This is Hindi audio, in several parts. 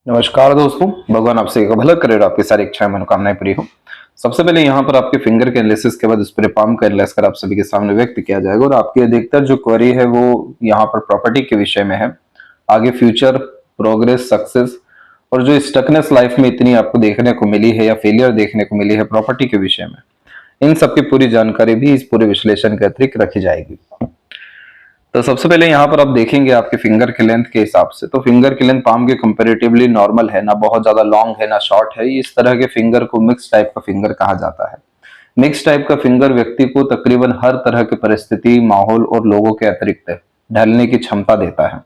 नमस्कार दोस्तों, भगवान आपसे का भला करे और आपकी सारी इच्छाएं मनोकामनाएं पूरी हो। सबसे पहले यहाँ पर आपके फिंगर के एनालिसिस के बाद उस पर पाम का एनालाइज कर आप सभी के सामने व्यक्त किया जाएगा और आपकी अधिकतर जो क्वेरी है वो यहाँ पर प्रॉपर्टी के विषय में है। आगे फ्यूचर, प्रोग्रेस, सक्सेस और जो स्टकनेस लाइफ में इतनी आपको देखने को मिली है या फेलियर देखने को मिली है प्रॉपर्टी के विषय में, इन सबकी पूरी जानकारी भी इस पूरे विश्लेषण के अतिरिक्त रखी जाएगी। तो सबसे पहले यहाँ पर आप देखेंगे आपके फिंगर के लेंथ के हिसाब से, तो फिंगर की लेंथ पाम के कंपैरेटिवली नॉर्मल है, ना बहुत ज्यादा लॉन्ग है ना शॉर्ट है। इस तरह के फिंगर को मिक्स टाइप का फिंगर कहा जाता है। मिक्स टाइप का फिंगर व्यक्ति को तकरीबन हर तरह की परिस्थिति, माहौल और लोगों के अतिरिक्त ढलने की क्षमता देता है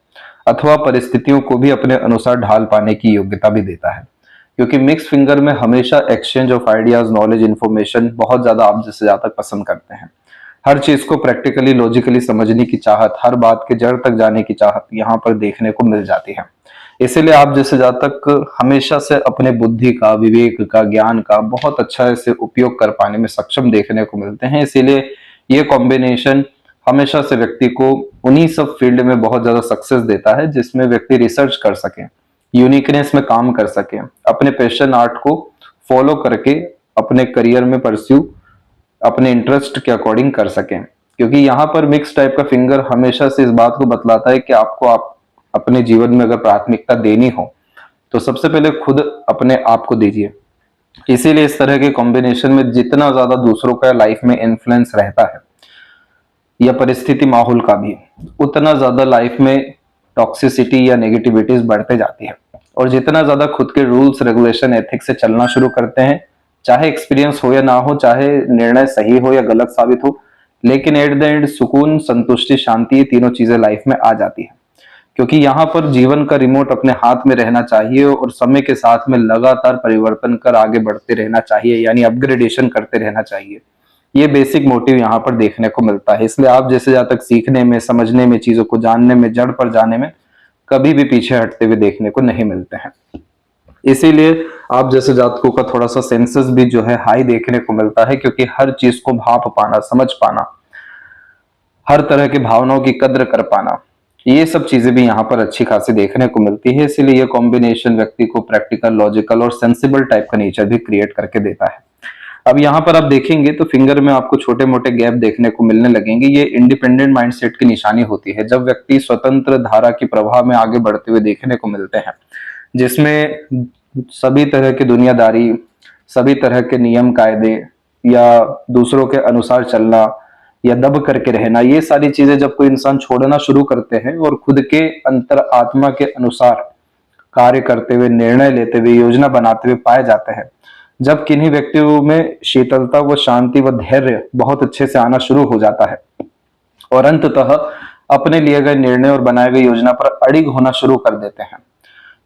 अथवा परिस्थितियों को भी अपने अनुसार ढाल पाने की योग्यता भी देता है, क्योंकि मिक्स फिंगर में हमेशा exchange of ideas, knowledge, information बहुत ज्यादा आप जैसे जातक पसंद करते हैं। हर चीज को प्रैक्टिकली, लॉजिकली समझने की चाहत, हर बात के जड़ तक जाने की चाहत यहाँ पर देखने को मिल जाती है। इसीलिए आप जैसे जातक हमेशा से अपने बुद्धि का, विवेक का, ज्ञान का बहुत अच्छा से उपयोग कर पाने में सक्षम देखने को मिलते हैं। इसीलिए ये कॉम्बिनेशन हमेशा से व्यक्ति को उन्हीं सब फील्ड में बहुत ज्यादा सक्सेस देता है जिसमें व्यक्ति रिसर्च कर सके, यूनिकनेस में काम कर सके, अपने पैशन आर्ट को फॉलो करके अपने करियर में परस्यू अपने इंटरेस्ट के अकॉर्डिंग कर सकें। क्योंकि यहाँ पर मिक्स टाइप का फिंगर हमेशा से इस बात को बतलाता है कि आपको अपने जीवन में अगर प्राथमिकता देनी हो तो सबसे पहले खुद अपने आप को दीजिए। इसीलिए इस तरह के कॉम्बिनेशन में जितना ज्यादा दूसरों का लाइफ में इन्फ्लुएंस रहता है या परिस्थिति, माहौल का भी, उतना ज्यादा लाइफ में टॉक्सिसिटी या नेगेटिविटीज बढ़ते जाती है। और जितना ज्यादा खुद के रूल्स, रेगुलेशन, एथिक्स से चलना शुरू करते हैं, चाहे एक्सपीरियंस हो या ना हो, चाहे निर्णय सही हो या गलत साबित हो, लेकिन एट द एंड सुकून, संतुष्टि, शांति, ये तीनों चीजें लाइफ में आ जाती है। क्योंकि यहाँ पर जीवन का रिमोट अपने हाथ में रहना चाहिए और समय के साथ में लगातार परिवर्तन कर आगे बढ़ते रहना चाहिए, यानी अपग्रेडेशन करते रहना चाहिए। ये बेसिक मोटिव यहाँ पर देखने को मिलता है। इसलिए आप जैसे जहाँ तक सीखने में, समझने में, चीजों को जानने में, जड़ पर जाने में कभी भी पीछे हटते हुए देखने को नहीं मिलते हैं। इसीलिए आप जैसे जातकों का थोड़ा सा सेंसस भी जो है हाई देखने को मिलता है, क्योंकि हर चीज को भाप पाना, समझ पाना, हर तरह की भावनाओं की कद्र कर पाना, ये सब चीजें भी यहाँ पर अच्छी खासी देखने को मिलती है। इसीलिए ये कॉम्बिनेशन व्यक्ति को प्रैक्टिकल, लॉजिकल और सेंसिबल टाइप का नेचर भी क्रिएट करके देता है। अब यहाँ पर आप देखेंगे तो फिंगर में आपको छोटे मोटे गैप देखने को मिलने लगेंगे। ये इंडिपेंडेंट माइंडसेट की निशानी होती है, जब व्यक्ति स्वतंत्र धारा की प्रवाह में आगे बढ़ते हुए देखने को मिलते हैं, जिसमें सभी तरह की दुनियादारी, सभी तरह के नियम कायदे या दूसरों के अनुसार चलना या दब करके रहना, ये सारी चीजें जब कोई इंसान छोड़ना शुरू करते हैं और खुद के अंतर आत्मा के अनुसार कार्य करते हुए, निर्णय लेते हुए, योजना बनाते हुए पाए जाते हैं, जब किन्हीं व्यक्तियों में शीतलता व शांति व धैर्य बहुत अच्छे से आना शुरू हो जाता है और अंततः अपने लिए गए निर्णय और बनाए गए योजना पर अड़िग होना शुरू कर देते हैं,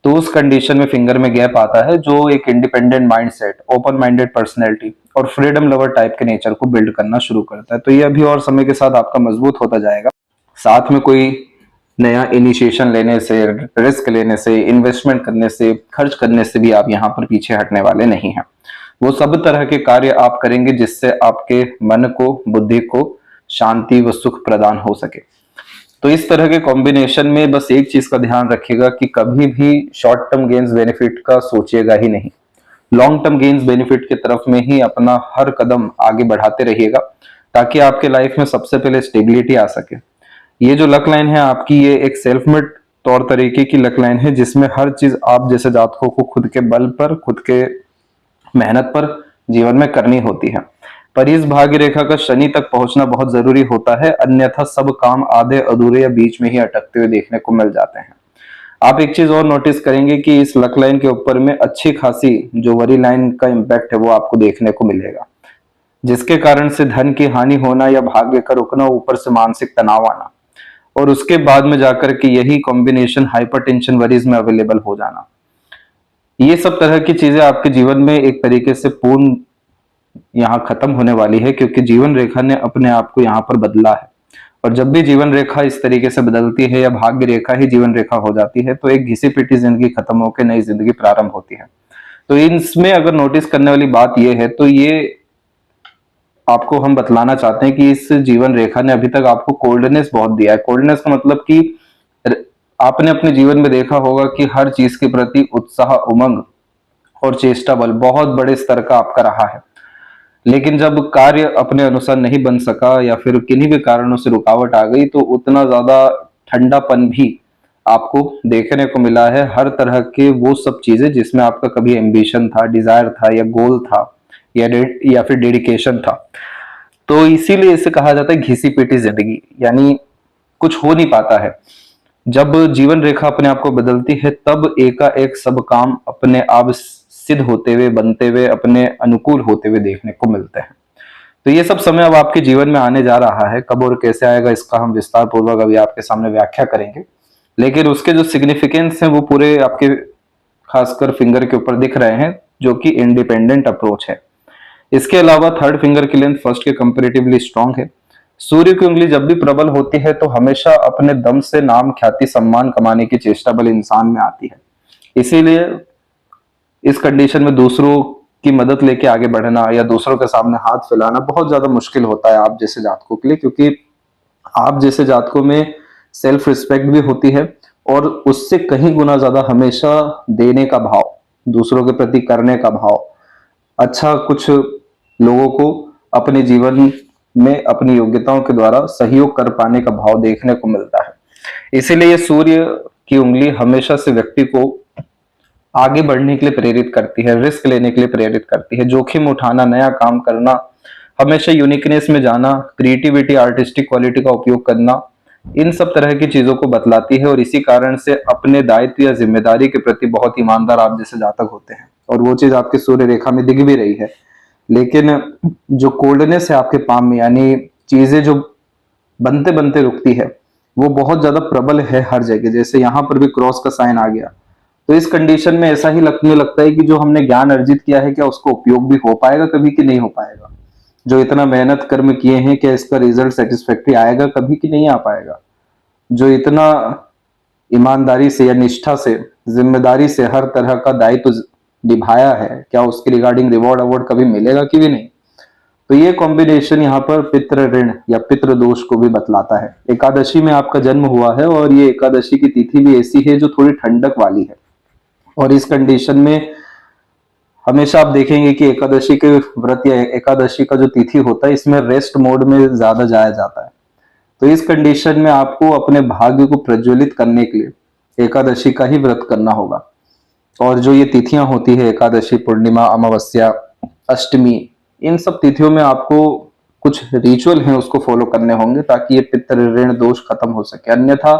तो उस कंडीशन में फिंगर में गैप आता है, जो एक independent mindset, open minded personality और फ्रीडम लवर टाइप के नेचर को बिल्ड करना शुरू करता है। तो ये अभी और समय के साथ आपका मजबूत होता जाएगा। साथ में कोई नया इनिशिएशन लेने से, रिस्क लेने से, इन्वेस्टमेंट करने से, खर्च करने से भी आप यहाँ पर पीछे हटने वाले नहीं हैं। वो सब तरह के कार्य आप करेंगे जिससे आपके मन को, बुद्धि को शांति व सुख प्रदान हो सके। तो इस तरह के कॉम्बिनेशन में बस एक चीज का ध्यान रखिएगा कि कभी भी शॉर्ट टर्म गेन्स बेनिफिट का सोचिएगा ही नहीं। लॉन्ग टर्म गेन्स बेनिफिट की तरफ में ही अपना हर कदम आगे बढ़ाते रहिएगा, ताकि आपके लाइफ में सबसे पहले स्टेबिलिटी आ सके। ये जो लक लाइन है आपकी, ये एक सेल्फ मेड तौर तरीके की लक लाइन है, जिसमें हर चीज आप जैसे जातकों को खुद के बल पर, खुद के मेहनत पर जीवन में करनी होती है। पर इस भाग्य रेखा का शनि तक पहुंचना बहुत जरूरी होता है, अन्यथा सब काम आधे अधूरे या बीच में ही अटकते हुए देखने को मिल जाते हैं। आप एक चीज और नोटिस करेंगे कि इस लक लाइन के ऊपर में अच्छी खासी जो वरी लाइन का इम्पैक्ट है वो आपको देखने को मिलेगा, जिसके कारण से धन की हानि होना या भाग्य का रुकना, ऊपर से मानसिक तनाव आना और उसके बाद में जाकर के यही कॉम्बिनेशन हाइपरटेंशन वरीज में अवेलेबल हो जाना, ये सब तरह की चीजें आपके जीवन में एक तरीके से पूर्ण यहाँ खत्म होने वाली है, क्योंकि जीवन रेखा ने अपने आप को यहाँ पर बदला है। और जब भी जीवन रेखा इस तरीके से बदलती है या भाग्य रेखा ही जीवन रेखा हो जाती है, तो एक घिसी पिटी जिंदगी खत्म होकर नई जिंदगी प्रारंभ होती है। तो इसमें अगर नोटिस करने वाली बात यह है, तो ये आपको हम बतलाना चाहते हैं कि इस जीवन रेखा ने अभी तक आपको कोल्डनेस बहुत दिया है। कोल्डनेस का मतलब कि आपने अपने जीवन में देखा होगा कि हर चीज के प्रति उत्साह, उमंग और चेष्टा बल बहुत बड़े स्तर का आपका रहा है। लेकिन जब कार्य अपने अनुसार नहीं बन सका या फिर किन्हीं भी कारणों से रुकावट आ गई, तो उतना ज्यादा ठंडापन भी आपको देखने को मिला है। हर तरह के वो सब चीजें जिसमें आपका कभी एम्बिशन था, डिजायर था या गोल था या फिर डेडिकेशन था, तो इसीलिए इसे कहा जाता है घिसी पिटी जिंदगी, यानी कुछ हो नहीं पाता है। जब जीवन रेखा अपने आप को बदलती है, तब एकाएक सब काम अपने आप सिद्ध होते हुए, बनते हुए, अपने अनुकूल होते हुए देखने को मिलते हैं। तो ये सब समय अब आपके जीवन में आने जा रहा है। कब और कैसे आएगा, इसका हम विस्तार पूर्वक अभी आपके सामने व्याख्या करेंगे। लेकिन उसके जो सिग्निफिकेंस हैं वो पूरे आपके खासकर फिंगर के ऊपर दिख रहे हैं, जो कि इंडिपेंडेंट अप्रोच है। इसके अलावा थर्ड फिंगर की लेंथ फर्स्ट के कंपेरेटिवली स्ट्रांग है। सूर्य की उंगली जब भी प्रबल होती है तो हमेशा अपने दम से नाम, ख्याति, सम्मान कमाने की चेष्टा बल इंसान में आती है। इसीलिए इस कंडीशन में दूसरों की मदद लेके आगे बढ़ना या दूसरों के सामने हाथ फैलाना बहुत ज्यादा मुश्किल होता है आप जैसे जातकों के लिए, क्योंकि आप जैसे जातकों में सेल्फ रिस्पेक्ट भी होती है और उससे कहीं गुना ज्यादा हमेशा देने का भाव, दूसरों के प्रति करने का भाव, अच्छा कुछ लोगों को अपने जीवन में अपनी योग्यताओं के द्वारा सहयोग कर पाने का भाव देखने को मिलता है। इसीलिए सूर्य की उंगली हमेशा से व्यक्ति को आगे बढ़ने के लिए प्रेरित करती है, रिस्क लेने के लिए प्रेरित करती है, जोखिम उठाना, नया काम करना, हमेशा यूनिकनेस में जाना, क्रिएटिविटी, आर्टिस्टिक क्वालिटी का उपयोग करना, इन सब तरह की चीजों को बतलाती है। और इसी कारण से अपने दायित्व या जिम्मेदारी के प्रति बहुत ईमानदार आप जैसे जातक होते हैं, और वो चीज आपकी सूर्य रेखा में दिख भी रही है। लेकिन जो कोल्डनेस है आपके पाम में, यानी चीजें जो बनते बनते रुकती है, वो बहुत ज्यादा प्रबल है हर जगह। जैसे यहाँ पर भी क्रॉस का साइन आ गया, तो इस कंडीशन में ऐसा ही लगने लगता है कि जो हमने ज्ञान अर्जित किया है, क्या उसका उपयोग भी हो पाएगा कभी कि नहीं हो पाएगा। जो इतना मेहनत कर्म किए हैं, क्या इसका रिजल्ट सेटिस्फैक्ट्री आएगा कभी कि नहीं आ पाएगा। जो इतना ईमानदारी से या निष्ठा से, जिम्मेदारी से हर तरह का दायित्व निभाया है, क्या उसके रिगार्डिंग रिवॉर्ड अवार्ड कभी मिलेगा कि भी नहीं। तो ये कॉम्बिनेशन यहाँ पर पितृ ऋण या पितृ दोष को भी बतलाता है। एकादशी में आपका जन्म हुआ है और ये एकादशी की तिथि भी ऐसी है जो थोड़ी ठंडक वाली है, और इस कंडीशन में हमेशा आप देखेंगे कि एकादशी के व्रत या एकादशी का जो तिथि होता है, इसमें रेस्ट मोड में ज्यादा जाया जाता है। तो इस कंडीशन में आपको अपने भाग्य को प्रज्वलित करने के लिए एकादशी का ही व्रत करना होगा। और जो ये तिथियां होती है, एकादशी, पूर्णिमा, अमावस्या, अष्टमी, इन सब तिथियों में आपको कुछ रिचुअल हैं उसको फॉलो करने होंगे, ताकि ये पितृ ऋण दोष खत्म हो सके। अन्यथा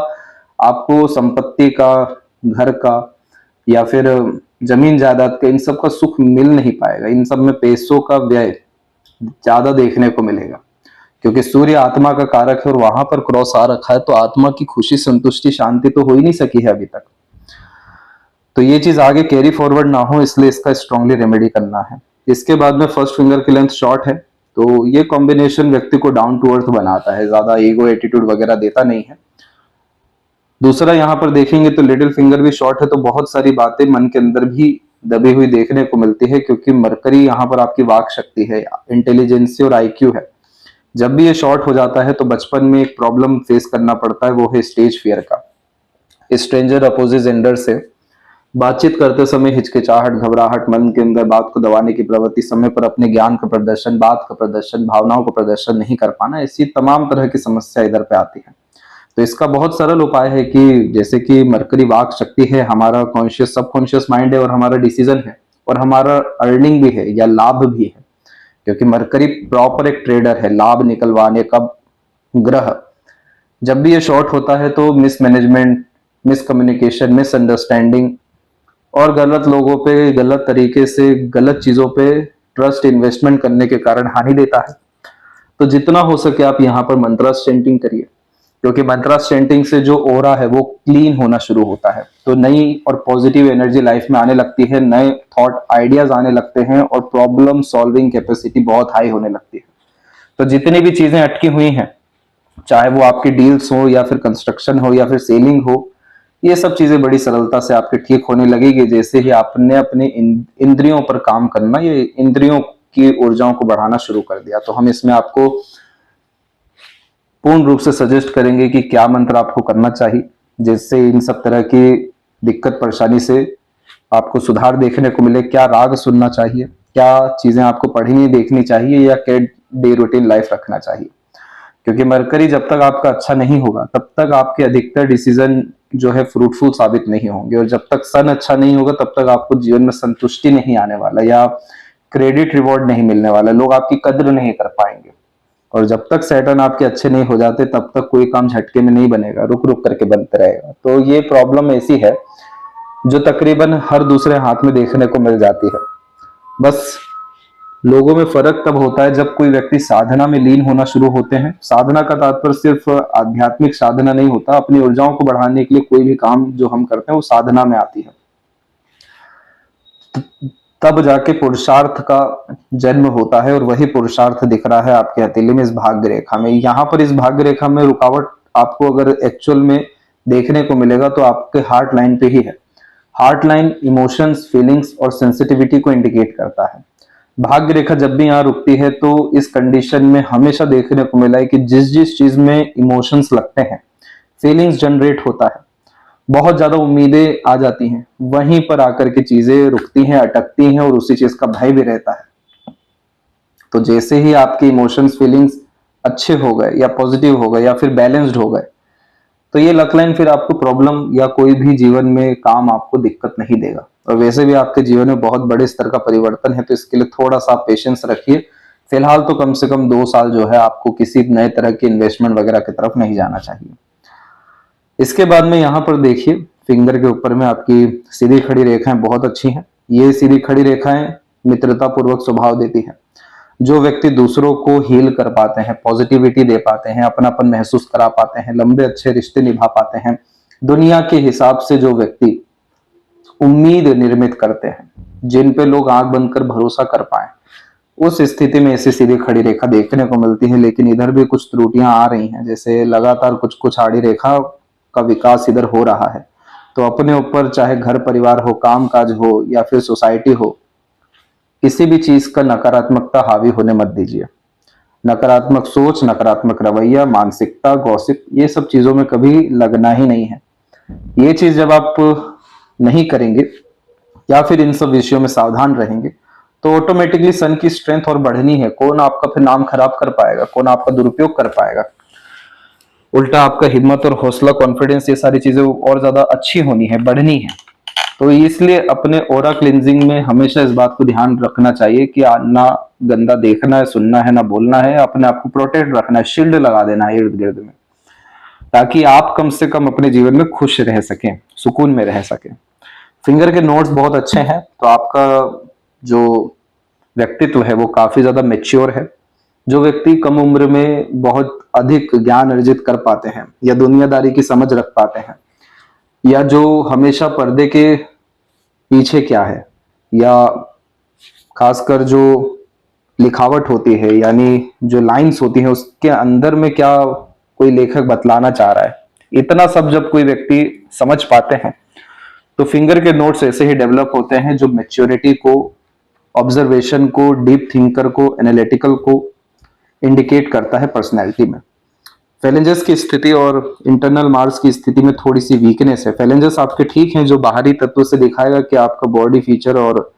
आपको संपत्ति का, घर का या फिर जमीन जायदाद का, इन सब का सुख मिल नहीं पाएगा। इन सब में पैसों का व्यय ज्यादा देखने को मिलेगा, क्योंकि सूर्य आत्मा का कारक है और वहां पर क्रॉस आ रखा है, तो आत्मा की खुशी, संतुष्टि, शांति तो हो ही नहीं सकी है अभी तक। तो ये चीज आगे कैरी फॉरवर्ड ना हो, इसलिए इसका स्ट्रांगली रेमेडी करना है। इसके बाद में फर्स्ट फिंगर की लेंथ शॉर्ट है, तो ये कॉम्बिनेशन व्यक्ति को डाउन टू अर्थ बनाता है, ज्यादा ईगो एटीट्यूड वगैरह देता नहीं है। दूसरा यहाँ पर देखेंगे तो लिटिल फिंगर भी शॉर्ट है, तो बहुत सारी बातें मन के अंदर भी दबी हुई देखने को मिलती है, क्योंकि मरकरी यहाँ पर आपकी वाक शक्ति है, इंटेलिजेंसी और आईक्यू है। जब भी ये शॉर्ट हो जाता है तो बचपन में एक प्रॉब्लम फेस करना पड़ता है, वो है स्टेज फियर का। स्ट्रेंजर, अपोजिट जेंडर से बातचीत करते समय हिचकिचाहट, घबराहट, मन के अंदर बात को दबाने की प्रवृत्ति, समय पर अपने ज्ञान का प्रदर्शन, बात का प्रदर्शन, भावनाओं का प्रदर्शन नहीं कर पाना, ऐसी तमाम तरह की समस्या इधर पे आती है। तो इसका बहुत सरल उपाय है कि जैसे कि मरकरी वाक शक्ति है, हमारा कॉन्शियस सबकॉन्शियस माइंड है, और हमारा डिसीजन है, और हमारा अर्निंग भी है या लाभ भी है, क्योंकि मरकरी प्रॉपर एक ट्रेडर है, लाभ निकलवाने का ग्रह। जब भी ये शॉर्ट होता है तो मिसमैनेजमेंट, मिसकम्युनिकेशन, मिसअंडरस्टैंडिंग और गलत लोगों पे, गलत तरीके से, गलत चीजों पे ट्रस्ट इन्वेस्टमेंट करने के कारण हानि देता है। तो जितना हो सके आप यहाँ पर मंत्रा चैंटिंग करिए, क्योंकि मंत्रा चैंटिंग से जो ओरा है वो क्लीन होना शुरू होता है, तो नई और पॉजिटिव एनर्जी लाइफ में आने लगती है, नए थॉट आइडियाज आने लगते हैं, और प्रॉब्लम सॉल्विंग कैपेसिटी बहुत हाई होने लगती है। तो जितनी भी चीजें अटकी हुई हैं, चाहे वो आपकी डील्स हो या फिर कंस्ट्रक्शन हो या फिर सेलिंग हो, ये सब चीजें बड़ी सरलता से आपके ठीक होने लगेगी, जैसे ही आपने अपने इंद्रियों पर काम करना, ये इंद्रियों की ऊर्जाओं को बढ़ाना शुरू कर दिया। तो हम इसमें आपको पूर्ण रूप से सजेस्ट करेंगे कि क्या मंत्र आपको करना चाहिए। जिससे इन सब तरह की दिक्कत परेशानी से आपको सुधार देखने को मिले। क्या राग सुनना चाहिए, क्या चीजें आपको पढ़नी देखनी चाहिए, या क्या डे रूटीन लाइफ रखना चाहिए। क्योंकि मरकरी जब तक आपका अच्छा नहीं होगा तब तक आपके अधिकतर डिसीजन जो है फ्रूटफुल साबित नहीं होंगे, और जब तक सन अच्छा नहीं होगा तब तक आपको जीवन में संतुष्टि नहीं आने वाला, या क्रेडिट रिवॉर्ड नहीं मिलने वाला, लोग आपकी कद्र नहीं कर पाएंगे। और जब तक सैटर्न आपके अच्छे नहीं हो जाते तब तक कोई काम झटके में नहीं बनेगा, रुक रुक करके बनते रहेगा। तो ये प्रॉब्लम ऐसी है जो तकरीबन हर दूसरे हाथ में देखने को मिल जाती है। बस लोगों में फर्क तब होता है जब कोई व्यक्ति साधना में लीन होना शुरू होते हैं। साधना का तात्पर्य सिर्फ आध्यात्मिक साधना नहीं होता, अपनी ऊर्जाओं को बढ़ाने के लिए कोई भी काम जो हम करते हैं वो साधना में आती है। तब जाके पुरुषार्थ का जन्म होता है, और वही पुरुषार्थ दिख रहा है आपके हथेली में, इस भाग्य रेखा में। यहाँ पर इस भाग्य रेखा में रुकावट आपको अगर एक्चुअल में देखने को मिलेगा तो आपके हार्ट लाइन पे ही है। हार्ट लाइन इमोशंस, फीलिंग्स और सेंसिटिविटी को इंडिकेट करता है। भाग्य रेखा जब भी यहाँ रुकती है तो इस कंडीशन में हमेशा देखने को मिला है कि जिस जिस चीज में इमोशंस लगते हैं, फीलिंग्स जनरेट होता है, बहुत ज्यादा उम्मीदें आ जाती हैं, वहीं पर आकर के चीजें रुकती हैं, अटकती हैं, और उसी चीज का भय भी रहता है। तो जैसे ही आपके इमोशंस, फीलिंग्स अच्छे हो गए या पॉजिटिव हो गए या फिर बैलेंस्ड हो गए, तो ये लक लाइन फिर आपको प्रॉब्लम या कोई भी जीवन में काम आपको दिक्कत नहीं देगा। और वैसे भी आपके जीवन में बहुत बड़े स्तर का परिवर्तन है, तो इसके लिए थोड़ा सा पेशेंस रखिए। फिलहाल तो कम से कम 2 साल जो है आपको किसी नए तरह की इन्वेस्टमेंट वगैरह की तरफ नहीं जाना चाहिए। इसके बाद में यहाँ पर देखिए, फिंगर के ऊपर में आपकी सीधी खड़ी रेखाएं बहुत अच्छी हैं। ये सीधी खड़ी रेखाएं मित्रता पूर्वक स्वभाव देती है। जो व्यक्ति दूसरों को हील कर पाते हैं, पॉजिटिविटी दे पाते हैं, अपनापन महसूस करा पाते हैं, लंबे अच्छे रिश्ते निभा पाते हैं, दुनिया के हिसाब से जो व्यक्ति उम्मीद निर्मित करते हैं, जिन पे लोग आंख बंद कर भरोसा कर पाए, उस स्थिति में ऐसी सीधी खड़ी रेखा देखने को मिलती है। लेकिन इधर भी कुछ त्रुटियां आ रही हैं, जैसे लगातार कुछ कुछ आड़ी रेखा का विकास इधर हो रहा है। तो अपने ऊपर चाहे घर परिवार हो, काम काज हो या फिर सोसाइटी हो, किसी भी चीज का नकारात्मकता हावी होने मत दीजिए। नकारात्मक सोच, नकारात्मक रवैया, मानसिकता, गॉसिप, ये सब चीजों में कभी लगना ही नहीं है। ये चीज जब आप नहीं करेंगे या फिर इन सब विषयों में सावधान रहेंगे तो ऑटोमेटिकली सन की स्ट्रेंथ और बढ़नी है। कौन आपका फिर नाम खराब कर पाएगा, कौन आपका दुरुपयोग कर पाएगा। उल्टा आपका हिम्मत और हौसला, कॉन्फिडेंस, ये सारी चीजें और ज्यादा अच्छी होनी है, बढ़नी है। तो इसलिए अपने ऑरा क्लिंजिंग में हमेशा इस बात को ध्यान रखना चाहिए कि ना गंदा देखना है, सुनना है, ना बोलना है, अपने आप को प्रोटेक्ट रखना है, शील्ड लगा देना है इर्द गिर्द में, ताकि आप कम से कम अपने जीवन में खुश रह सकें, सुकून में रह सकें। फिंगर के नोट्स बहुत अच्छे हैं, तो आपका जो व्यक्तित्व है वो काफी ज्यादा मेच्योर है। जो व्यक्ति कम उम्र में बहुत अधिक ज्ञान अर्जित कर पाते हैं, या दुनियादारी की समझ रख पाते हैं, या जो हमेशा पर्दे के पीछे क्या है, या खासकर जो लिखावट होती है, यानी जो लाइंस होती है उसके अंदर में क्या कोई लेखक बतलाना चाह रहा है, इतना सब जब कोई व्यक्ति समझ पाते हैं तो फिंगर के नोट्स ऐसे ही डेवलप होते हैं जो मैच्योरिटी को, ऑब्जर्वेशन को, डीप थिंकर को, एनालिटिकल को इंडिकेट करता है पर्सनैलिटी में। फैलेंजस की स्थिति और इंटरनल मार्स की स्थिति में थोड़ी सी वीकनेस है। फैलेंजस आपके ठीक हैं, जो बाहरी तत्व से दिखाएगा कि आपका बॉडी फीचर और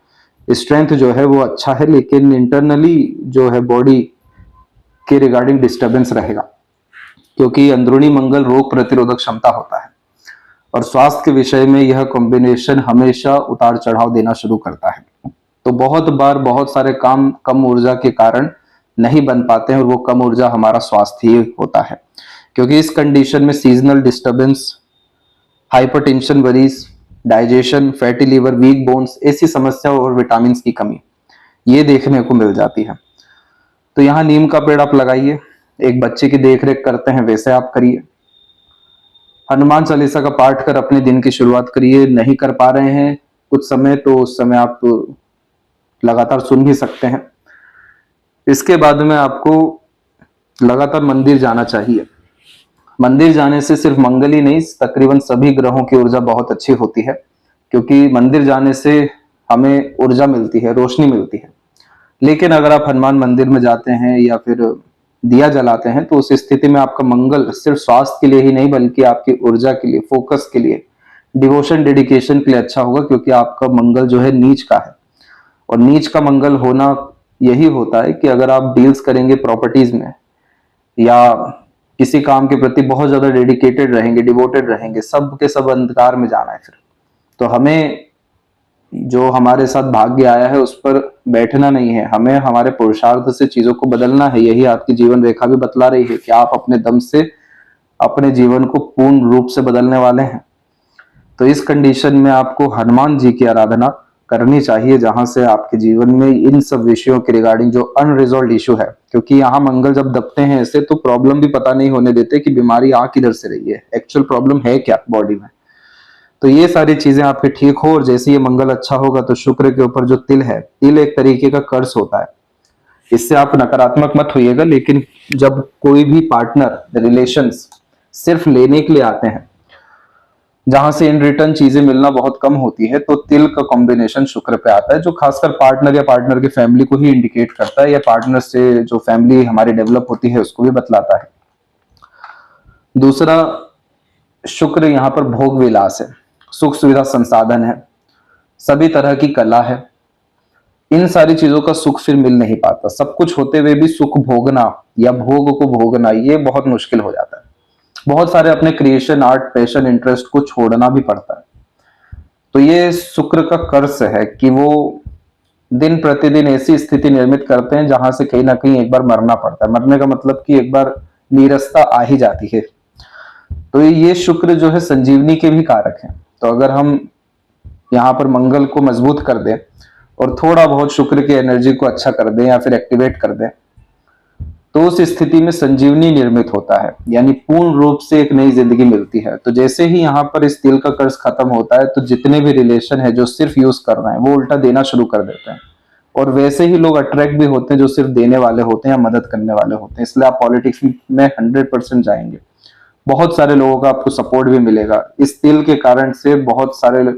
स्ट्रेंथ जो है वो अच्छा है, लेकिन इंटरनली जो है बॉडी के रिगार्डिंग डिस्टर्बेंस रहेगा, क्योंकि अंदरूनी मंगल रोग प्रतिरोधक क्षमता होता है। और स्वास्थ्य के विषय में यह कॉम्बिनेशन हमेशा उतार चढ़ाव देना शुरू करता है। तो बहुत बार बहुत सारे काम कम ऊर्जा के कारण नहीं बन पाते हैं, और वो कम ऊर्जा हमारा स्वास्थ्य ही होता है। क्योंकि इस कंडीशन में seasonal disturbance, hypertension, worries, digestion, fatty liver, weak bones, ऐसी समस्या और विटामिन की कमी ये देखने को मिल जाती है। तो यहाँ नीम का पेड़ आप लगाइए, एक बच्चे की देखरेख करते हैं वैसे आप करिए। हनुमान चालीसा का पाठ कर अपने दिन की शुरुआत करिए। नहीं कर पा रहे हैं कुछ समय तो उस समय आप लगातार सुन भी सकते हैं। इसके बाद में आपको लगातार मंदिर जाना चाहिए। मंदिर जाने से सिर्फ मंगल ही नहीं, तकरीबन सभी ग्रहों की ऊर्जा बहुत अच्छी होती है, क्योंकि मंदिर जाने से हमें ऊर्जा मिलती है, रोशनी मिलती है। लेकिन अगर आप हनुमान मंदिर में जाते हैं या फिर दिया जलाते हैं, तो उस स्थिति में आपका मंगल सिर्फ स्वास्थ्य के लिए ही नहीं बल्कि आपकी ऊर्जा के लिए, फोकस के लिए, डिवोशन डेडिकेशन के लिए अच्छा होगा, क्योंकि आपका मंगल जो है नीच का है। और नीच का मंगल होना यही होता है कि अगर आप डील्स करेंगे प्रॉपर्टीज में या किसी काम के प्रति बहुत ज्यादा डेडिकेटेड रहेंगे, डिवोटेड रहेंगे, सब के सब अंधकार में जाना है फिर। तो हमें जो हमारे साथ भाग्य आया है उस पर बैठना नहीं है, हमें हमारे पुरुषार्थ से चीजों को बदलना है। यही आपकी जीवन रेखा भी बतला रही है कि आप अपने दम से अपने जीवन को पूर्ण रूप से बदलने वाले हैं। तो इस कंडीशन में आपको हनुमान जी की आराधना करनी चाहिए, जहां से आपके जीवन में इन सब विषयों के रिगार्डिंग जो अनरिजॉल्व इशू है, क्योंकि यहाँ मंगल जब दबते हैं ऐसे तो प्रॉब्लम भी पता नहीं होने देते कि बीमारी आ किधर से रही है, एक्चुअल प्रॉब्लम है क्या बॉडी में। तो ये सारी चीजें आपके ठीक हो, और जैसे ये मंगल अच्छा होगा तो शुक्र के ऊपर जो तिल है, तिल एक तरीके का कर्ज होता है, इससे आप नकारात्मक मत होइएगा। लेकिन जब कोई भी पार्टनर रिलेशंस सिर्फ लेने के लिए आते हैं, जहां से इन रिटर्न चीजें मिलना बहुत कम होती है, तो तिल का कॉम्बिनेशन शुक्र पे आता है, जो खासकर पार्टनर या पार्टनर की फैमिली को ही इंडिकेट करता है, या पार्टनर से जो फैमिली हमारी डेवलप होती है उसको भी बतलाता है। दूसरा, शुक्र यहाँ पर भोग विलास है, सुख सुविधा संसाधन है, सभी तरह की कला है। इन सारी चीजों का सुख फिर मिल नहीं पाता, सब कुछ होते हुए भी सुख भोगना या भोग को भोगना ये बहुत मुश्किल हो जाता है। बहुत सारे अपने क्रिएशन, आर्ट, पैशन, इंटरेस्ट को छोड़ना भी पड़ता है। तो ये शुक्र का कर्स है कि वो दिन प्रतिदिन ऐसी स्थिति निर्मित करते हैं जहां से कहीं ना कहीं एक बार मरना पड़ता है। मरने का मतलब कि एक बार नीरसता आ ही जाती है। तो ये शुक्र जो है संजीवनी के भी कारक हैं। तो अगर हम यहाँ पर मंगल को मजबूत कर दें और थोड़ा बहुत शुक्र की एनर्जी को अच्छा कर दें या फिर एक्टिवेट कर दें, तो उस स्थिति में संजीवनी निर्मित होता है, यानी पूर्ण रूप से एक नई जिंदगी मिलती है। तो जैसे ही यहाँ पर इस तिल का कर्ज खत्म होता है, तो जितने भी रिलेशन है जो सिर्फ यूज कर रहे हैं वो उल्टा देना शुरू कर देते हैं, और वैसे ही लोग अट्रैक्ट भी होते हैं जो सिर्फ देने वाले होते हैं या मदद करने वाले होते हैं। इसलिए आप पॉलिटिक्स में 100% जाएंगे, बहुत सारे लोगों का आपको सपोर्ट भी मिलेगा। इस तिल के कारण से बहुत सारे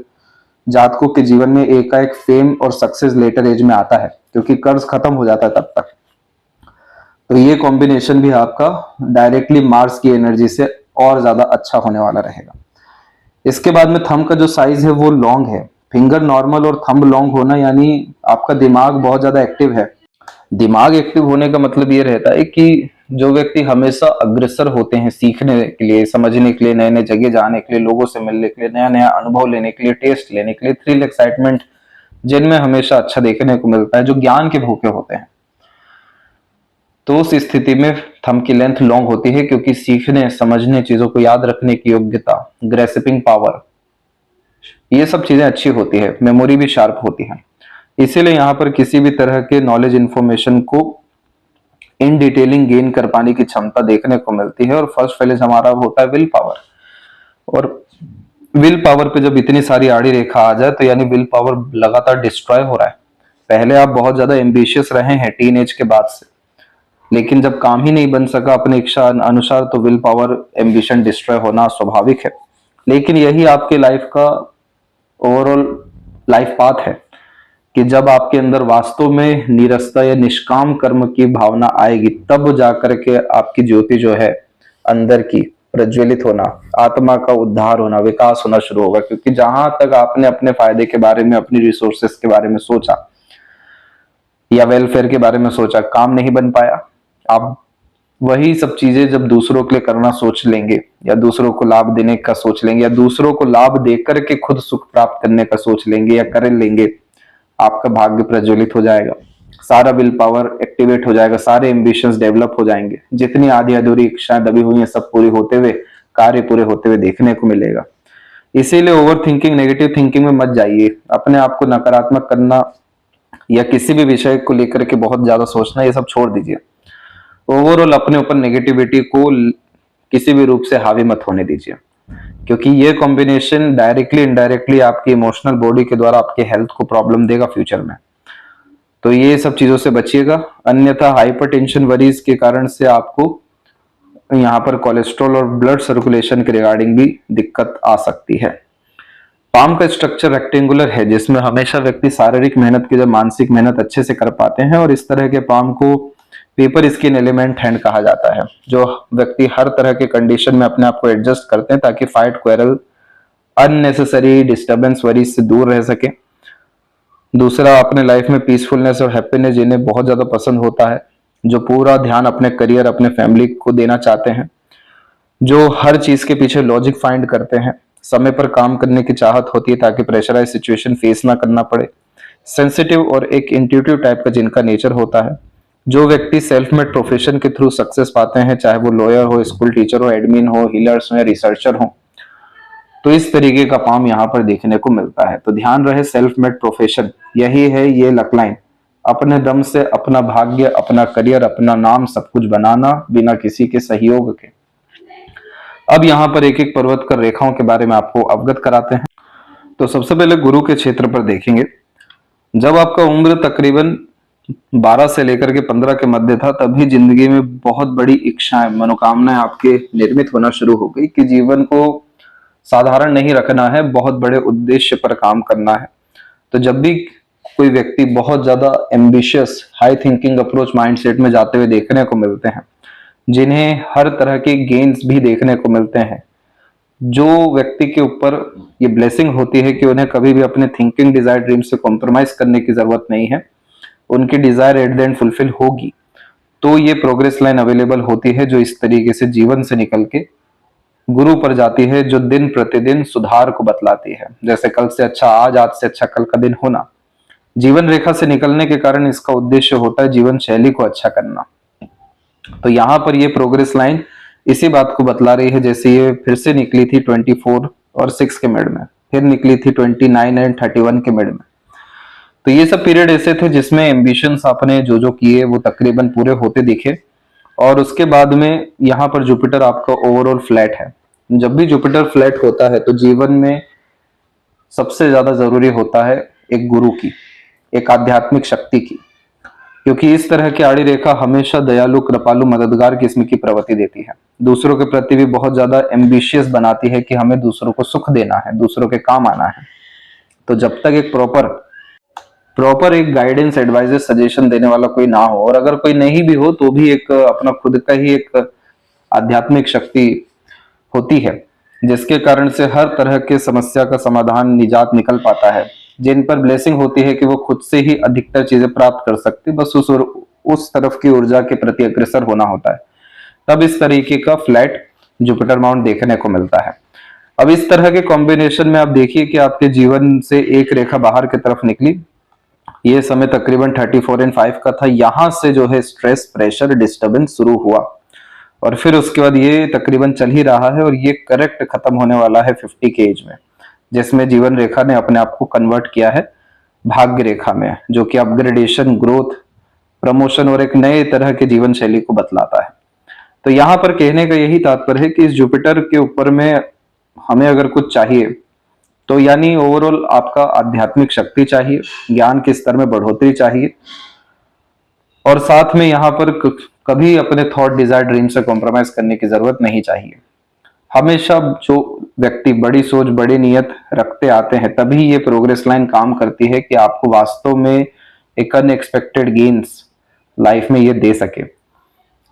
जातकों के जीवन में एकाएक फेम और सक्सेस लेटर एज में आता है, क्योंकि कर्ज खत्म हो जाता है तब तक। तो ये कॉम्बिनेशन भी आपका डायरेक्टली मार्स की एनर्जी से और ज्यादा अच्छा होने वाला रहेगा। इसके बाद में थंब का जो साइज है वो लॉन्ग है। फिंगर नॉर्मल और थंब लॉन्ग होना यानी आपका दिमाग बहुत ज्यादा एक्टिव है। दिमाग एक्टिव होने का मतलब ये रहता है कि जो व्यक्ति हमेशा अग्रसर होते हैं सीखने के लिए, समझने के लिए, नए नए जगह जाने के लिए, लोगों से मिलने के लिए, नया नया अनुभव लेने के लिए, टेस्ट लेने के लिए, थ्रिल, एक्साइटमेंट जिनमें हमेशा अच्छा देखने को मिलता है, जो ज्ञान के भूखे होते हैं, तो उस स्थिति में थंब की लेंथ लॉन्ग होती है, क्योंकि सीखने, समझने, चीजों को याद रखने की योग्यता, ग्रेस्पिंग पावर, ये सब चीजें अच्छी होती है, मेमोरी भी शार्प होती है। इसीलिए यहाँ पर किसी भी तरह के नॉलेज इंफॉर्मेशन को इन डिटेलिंग गेन कर पाने की क्षमता देखने को मिलती है। और फर्स्ट फेज हमारा होता है विल पावर, और विल पावर पे जब इतनी सारी आड़ी रेखा आ जाए तो यानी विल पावर लगातार डिस्ट्रॉय हो रहा है। पहले आप बहुत ज्यादा एम्बिशियस रहे हैं टीन एज के बाद से, लेकिन जब काम ही नहीं बन सका अपनी इच्छा अनुसार, तो विल पावर, एम्बिशन डिस्ट्रॉय होना स्वाभाविक है। लेकिन यही आपके लाइफ का ओवरऑल लाइफ पाथ है कि जब आपके अंदर वास्तव में नीरसता या निष्काम कर्म की भावना आएगी, तब जाकर के आपकी ज्योति जो है अंदर की प्रज्वलित होना, आत्मा का उद्धार होना, विकास होना शुरू होगा। क्योंकि जहां तक आपने अपने फायदे के बारे में, अपनी रिसोर्सेस के बारे में सोचा या वेलफेयर के बारे में सोचा, काम नहीं बन पाया। आप वही सब चीजें जब दूसरों के लिए करना सोच लेंगे, या दूसरों को लाभ देने का सोच लेंगे, या दूसरों को लाभ देकर के खुद सुख प्राप्त करने का सोच लेंगे या कर लेंगे, आपका भाग्य प्रज्वलित हो जाएगा, सारा विल पावर एक्टिवेट हो जाएगा, सारे एम्बिशंस डेवलप हो जाएंगे, जितनी आधी अधूरी इच्छाएं दबी हुई हैं सब पूरी होते हुए, कार्य पूरे होते हुए देखने को मिलेगा। इसीलिए ओवर थिंकिंग, नेगेटिव थिंकिंग में मत जाइए। अपने आप को नकारात्मक करना या किसी भी विषय को लेकर के बहुत ज्यादा सोचना, ये सब छोड़ दीजिए। ओवरऑल अपने ऊपर नेगेटिविटी को किसी भी रूप से हावी मत होने दीजिए, क्योंकि ये कॉम्बिनेशन डायरेक्टली इनडायरेक्टली आपकी इमोशनल बॉडी के द्वारा आपके हेल्थ को प्रॉब्लम देगा फ्यूचर में। तो ये सब चीजों से बचिएगा, अन्यथा हाइपरटेंशन वरीज के कारण से आपको यहाँ पर कोलेस्ट्रॉल और ब्लड सर्कुलेशन के रिगार्डिंग भी दिक्कत आ सकती है। पाम का स्ट्रक्चर रेक्टेंगुलर है, जिसमें हमेशा व्यक्ति शारीरिक मेहनत की जब मानसिक मेहनत अच्छे से कर पाते हैं, और इस तरह के पाम को पेपर स्किन एलिमेंट हैंड कहा जाता है, जो व्यक्ति हर तरह के कंडीशन में अपने आप को एडजस्ट करते हैं ताकि fight, quarrel, unnecessary disturbance, worry से दूर रह सके। दूसरा, अपने लाइफ में पीसफुलनेस और हैप्पीनेस जिन्हें बहुत ज्यादा पसंद होता है, जो पूरा ध्यान अपने करियर, अपने फैमिली को देना चाहते हैं, जो हर चीज के पीछे लॉजिक फाइंड करते हैं, समय पर काम करने की चाहत होती है ताकि प्रेशराइज सिचुएशन फेस ना करना पड़े, सेंसिटिव और एक इंट्यूटिव टाइप का जिनका नेचर होता है, जो व्यक्ति सेल्फ मेड प्रोफेशन के थ्रू सक्सेस पाते हैं, चाहे वो लॉयर हो, स्कूल टीचर हो, एडमिन हो, हीलर्स हो या रिसर्चर हो, तो इस तरीके का काम यहाँ पर देखने को मिलता है। तो ध्यान रहे, सेल्फ मेड प्रोफेशन यही है, ये लकलाइन, अपने दम से अपना भाग्य, अपना करियर, अपना नाम सब कुछ बनाना बिना किसी के सहयोग के। अब यहाँ पर एक एक पर्वत कर रेखाओं के बारे में आपको अवगत कराते हैं। तो सबसे पहले गुरु के क्षेत्र पर देखेंगे। जब आपका उम्र तकरीबन 12 से लेकर के 15 के मध्य था, तभी जिंदगी में बहुत बड़ी इच्छाएं, मनोकामनाएं आपके निर्मित होना शुरू हो गई कि जीवन को साधारण नहीं रखना है, बहुत बड़े उद्देश्य पर काम करना है। तो जब भी कोई व्यक्ति बहुत ज्यादा ambitious, high thinking approach mindset में जाते हुए देखने को मिलते हैं, जिन्हें हर तरह के गेन्स भी देखने को मिलते हैं, जो व्यक्ति के ऊपर ये ब्लेसिंग होती है कि उन्हें कभी भी अपने थिंकिंग, डिजायर, ड्रीम से कॉम्प्रोमाइज करने की जरूरत नहीं है, उनकी desire at the end fulfil होगी, तो ये प्रोग्रेस लाइन अवेलेबल होती है, जो इस तरीके से जीवन से निकल के गुरु पर जाती है, जो दिन प्रतिदिन सुधार को बतलाती है। जैसे कल से अच्छा आज, आज से अच्छा कल का दिन होना। जीवन रेखा से निकलने के कारण इसका उद्देश्य होता है जीवन शैली को अच्छा करना। तो यहाँ पर ये प्रोग्रेस लाइन इसी बात को बतला रही है। जैसे ये फिर से निकली थी 24 और 6 के मिड में, फिर निकली थी 29 एंड 31 के मिड में। तो ये सब पीरियड ऐसे थे जिसमें एम्बिशंस आपने जो जो किए वो तकरीबन पूरे होते दिखे। और उसके बाद में यहाँ पर जुपिटर आपका ओवरऑल फ्लैट है। जब भी जुपिटर फ्लैट होता है तो जीवन में सबसे ज्यादा जरूरी होता है एक गुरु की, एक आध्यात्मिक शक्ति की, क्योंकि इस तरह की आड़ी रेखा हमेशा दयालु, कृपालु, मददगार किस्म की प्रवृत्ति देती है। दूसरों के प्रति भी बहुत ज्यादा एम्बिशियस बनाती है कि हमें दूसरों को सुख देना है, दूसरों के काम आना है। तो जब तक एक प्रॉपर एक गाइडेंस, एडवाइजेस, सजेशन देने वाला कोई ना हो, और अगर कोई नहीं भी हो तो भी एक अपना खुद का ही एक आध्यात्मिक शक्ति होती है, जिसके कारण से हर तरह के समस्या का समाधान, निजात निकल पाता है, जिन पर ब्लेसिंग होती है कि वो खुद से ही अधिकतर चीजें प्राप्त कर सकते, बस उस तरफ की ऊर्जा के प्रति अग्रसर होना होता है। तब इस तरीके का फ्लैट जुपिटर माउंट देखने को मिलता है। अब इस तरह के कॉम्बिनेशन में आप देखिए कि आपके जीवन से एक रेखा बाहर की तरफ निकली। ये समय तकरीबन 34 एंड 5 का था। यहां से जो है स्ट्रेस, प्रेशर, डिस्टर्बेंस शुरू हुआ, और फिर उसके बाद ये तकरीबन चल ही रहा है, और ये करेक्ट खत्म होने वाला है 50 के एज में, जिसमें जीवन रेखा ने अपने आप को कन्वर्ट किया है भाग्य रेखा में, जो कि अपग्रेडेशन, ग्रोथ, प्रमोशन और एक नए तरह के जीवन शैली को बतलाता है। तो यहाँ पर कहने का यही तात्पर्य है कि इस जुपिटर के ऊपर में हमें अगर कुछ चाहिए तो यानी ओवरऑल आपका आध्यात्मिक शक्ति चाहिए, ज्ञान के स्तर में बढ़ोतरी चाहिए, और साथ में यहाँ पर कभी अपने थॉट, डिजायर, ड्रीम से कॉम्प्रोमाइज करने की जरूरत नहीं चाहिए। हमेशा जो व्यक्ति बड़ी सोच, बड़ी नियत रखते आते हैं, तभी ये प्रोग्रेस लाइन काम करती है कि आपको वास्तव में एक अनएक्सपेक्टेड गेन्स लाइफ में ये दे सके।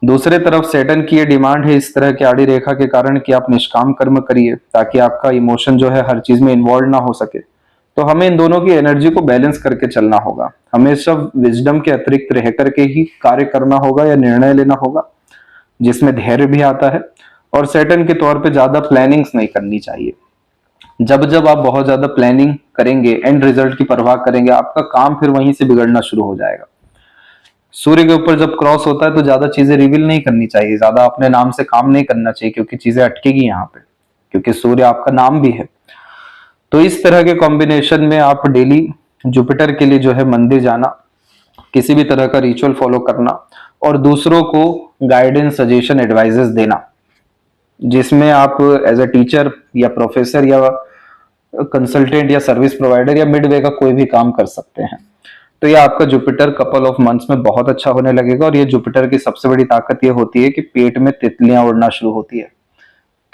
दूसरे तरफ सैटर्न की ये डिमांड है इस तरह की आड़ी रेखा के कारण कि आप निष्काम कर्म करिए, ताकि आपका इमोशन जो है हर चीज में इन्वॉल्व ना हो सके। तो हमें इन दोनों की एनर्जी को बैलेंस करके चलना होगा। हमेशा विजडम के अतिरिक्त रह करके ही कार्य करना होगा या निर्णय लेना होगा, जिसमें धैर्य भी आता है। और सैटर्न के तौर पे ज्यादा प्लानिंग्स नहीं करनी चाहिए। जब आप बहुत ज्यादा प्लानिंग करेंगे, एंड रिजल्ट की परवाह करेंगे, आपका काम फिर वहीं से बिगड़ना शुरू हो जाएगा। सूर्य के ऊपर जब क्रॉस होता है तो ज्यादा चीजें रिवील नहीं करनी चाहिए, ज्यादा अपने नाम से काम नहीं करना चाहिए, क्योंकि चीजें अटकेगी यहाँ पे, क्योंकि सूर्य आपका नाम भी है। तो इस तरह के कॉम्बिनेशन में आप डेली जुपिटर के लिए जो है मंदिर जाना, किसी भी तरह का रिचुअल फॉलो करना, और दूसरों को गाइडेंस, सजेशन, एडवाइजेस देना, जिसमें आप एज अ टीचर या प्रोफेसर या कंसल्टेंट या सर्विस प्रोवाइडर या मिडवे का कोई भी काम कर सकते हैं। तो ये आपका जुपिटर कपल ऑफ मंथ्स में बहुत अच्छा होने लगेगा। और ये जुपिटर की सबसे बड़ी ताकत ये होती है कि पेट में तितलियां उड़ना शुरू होती है,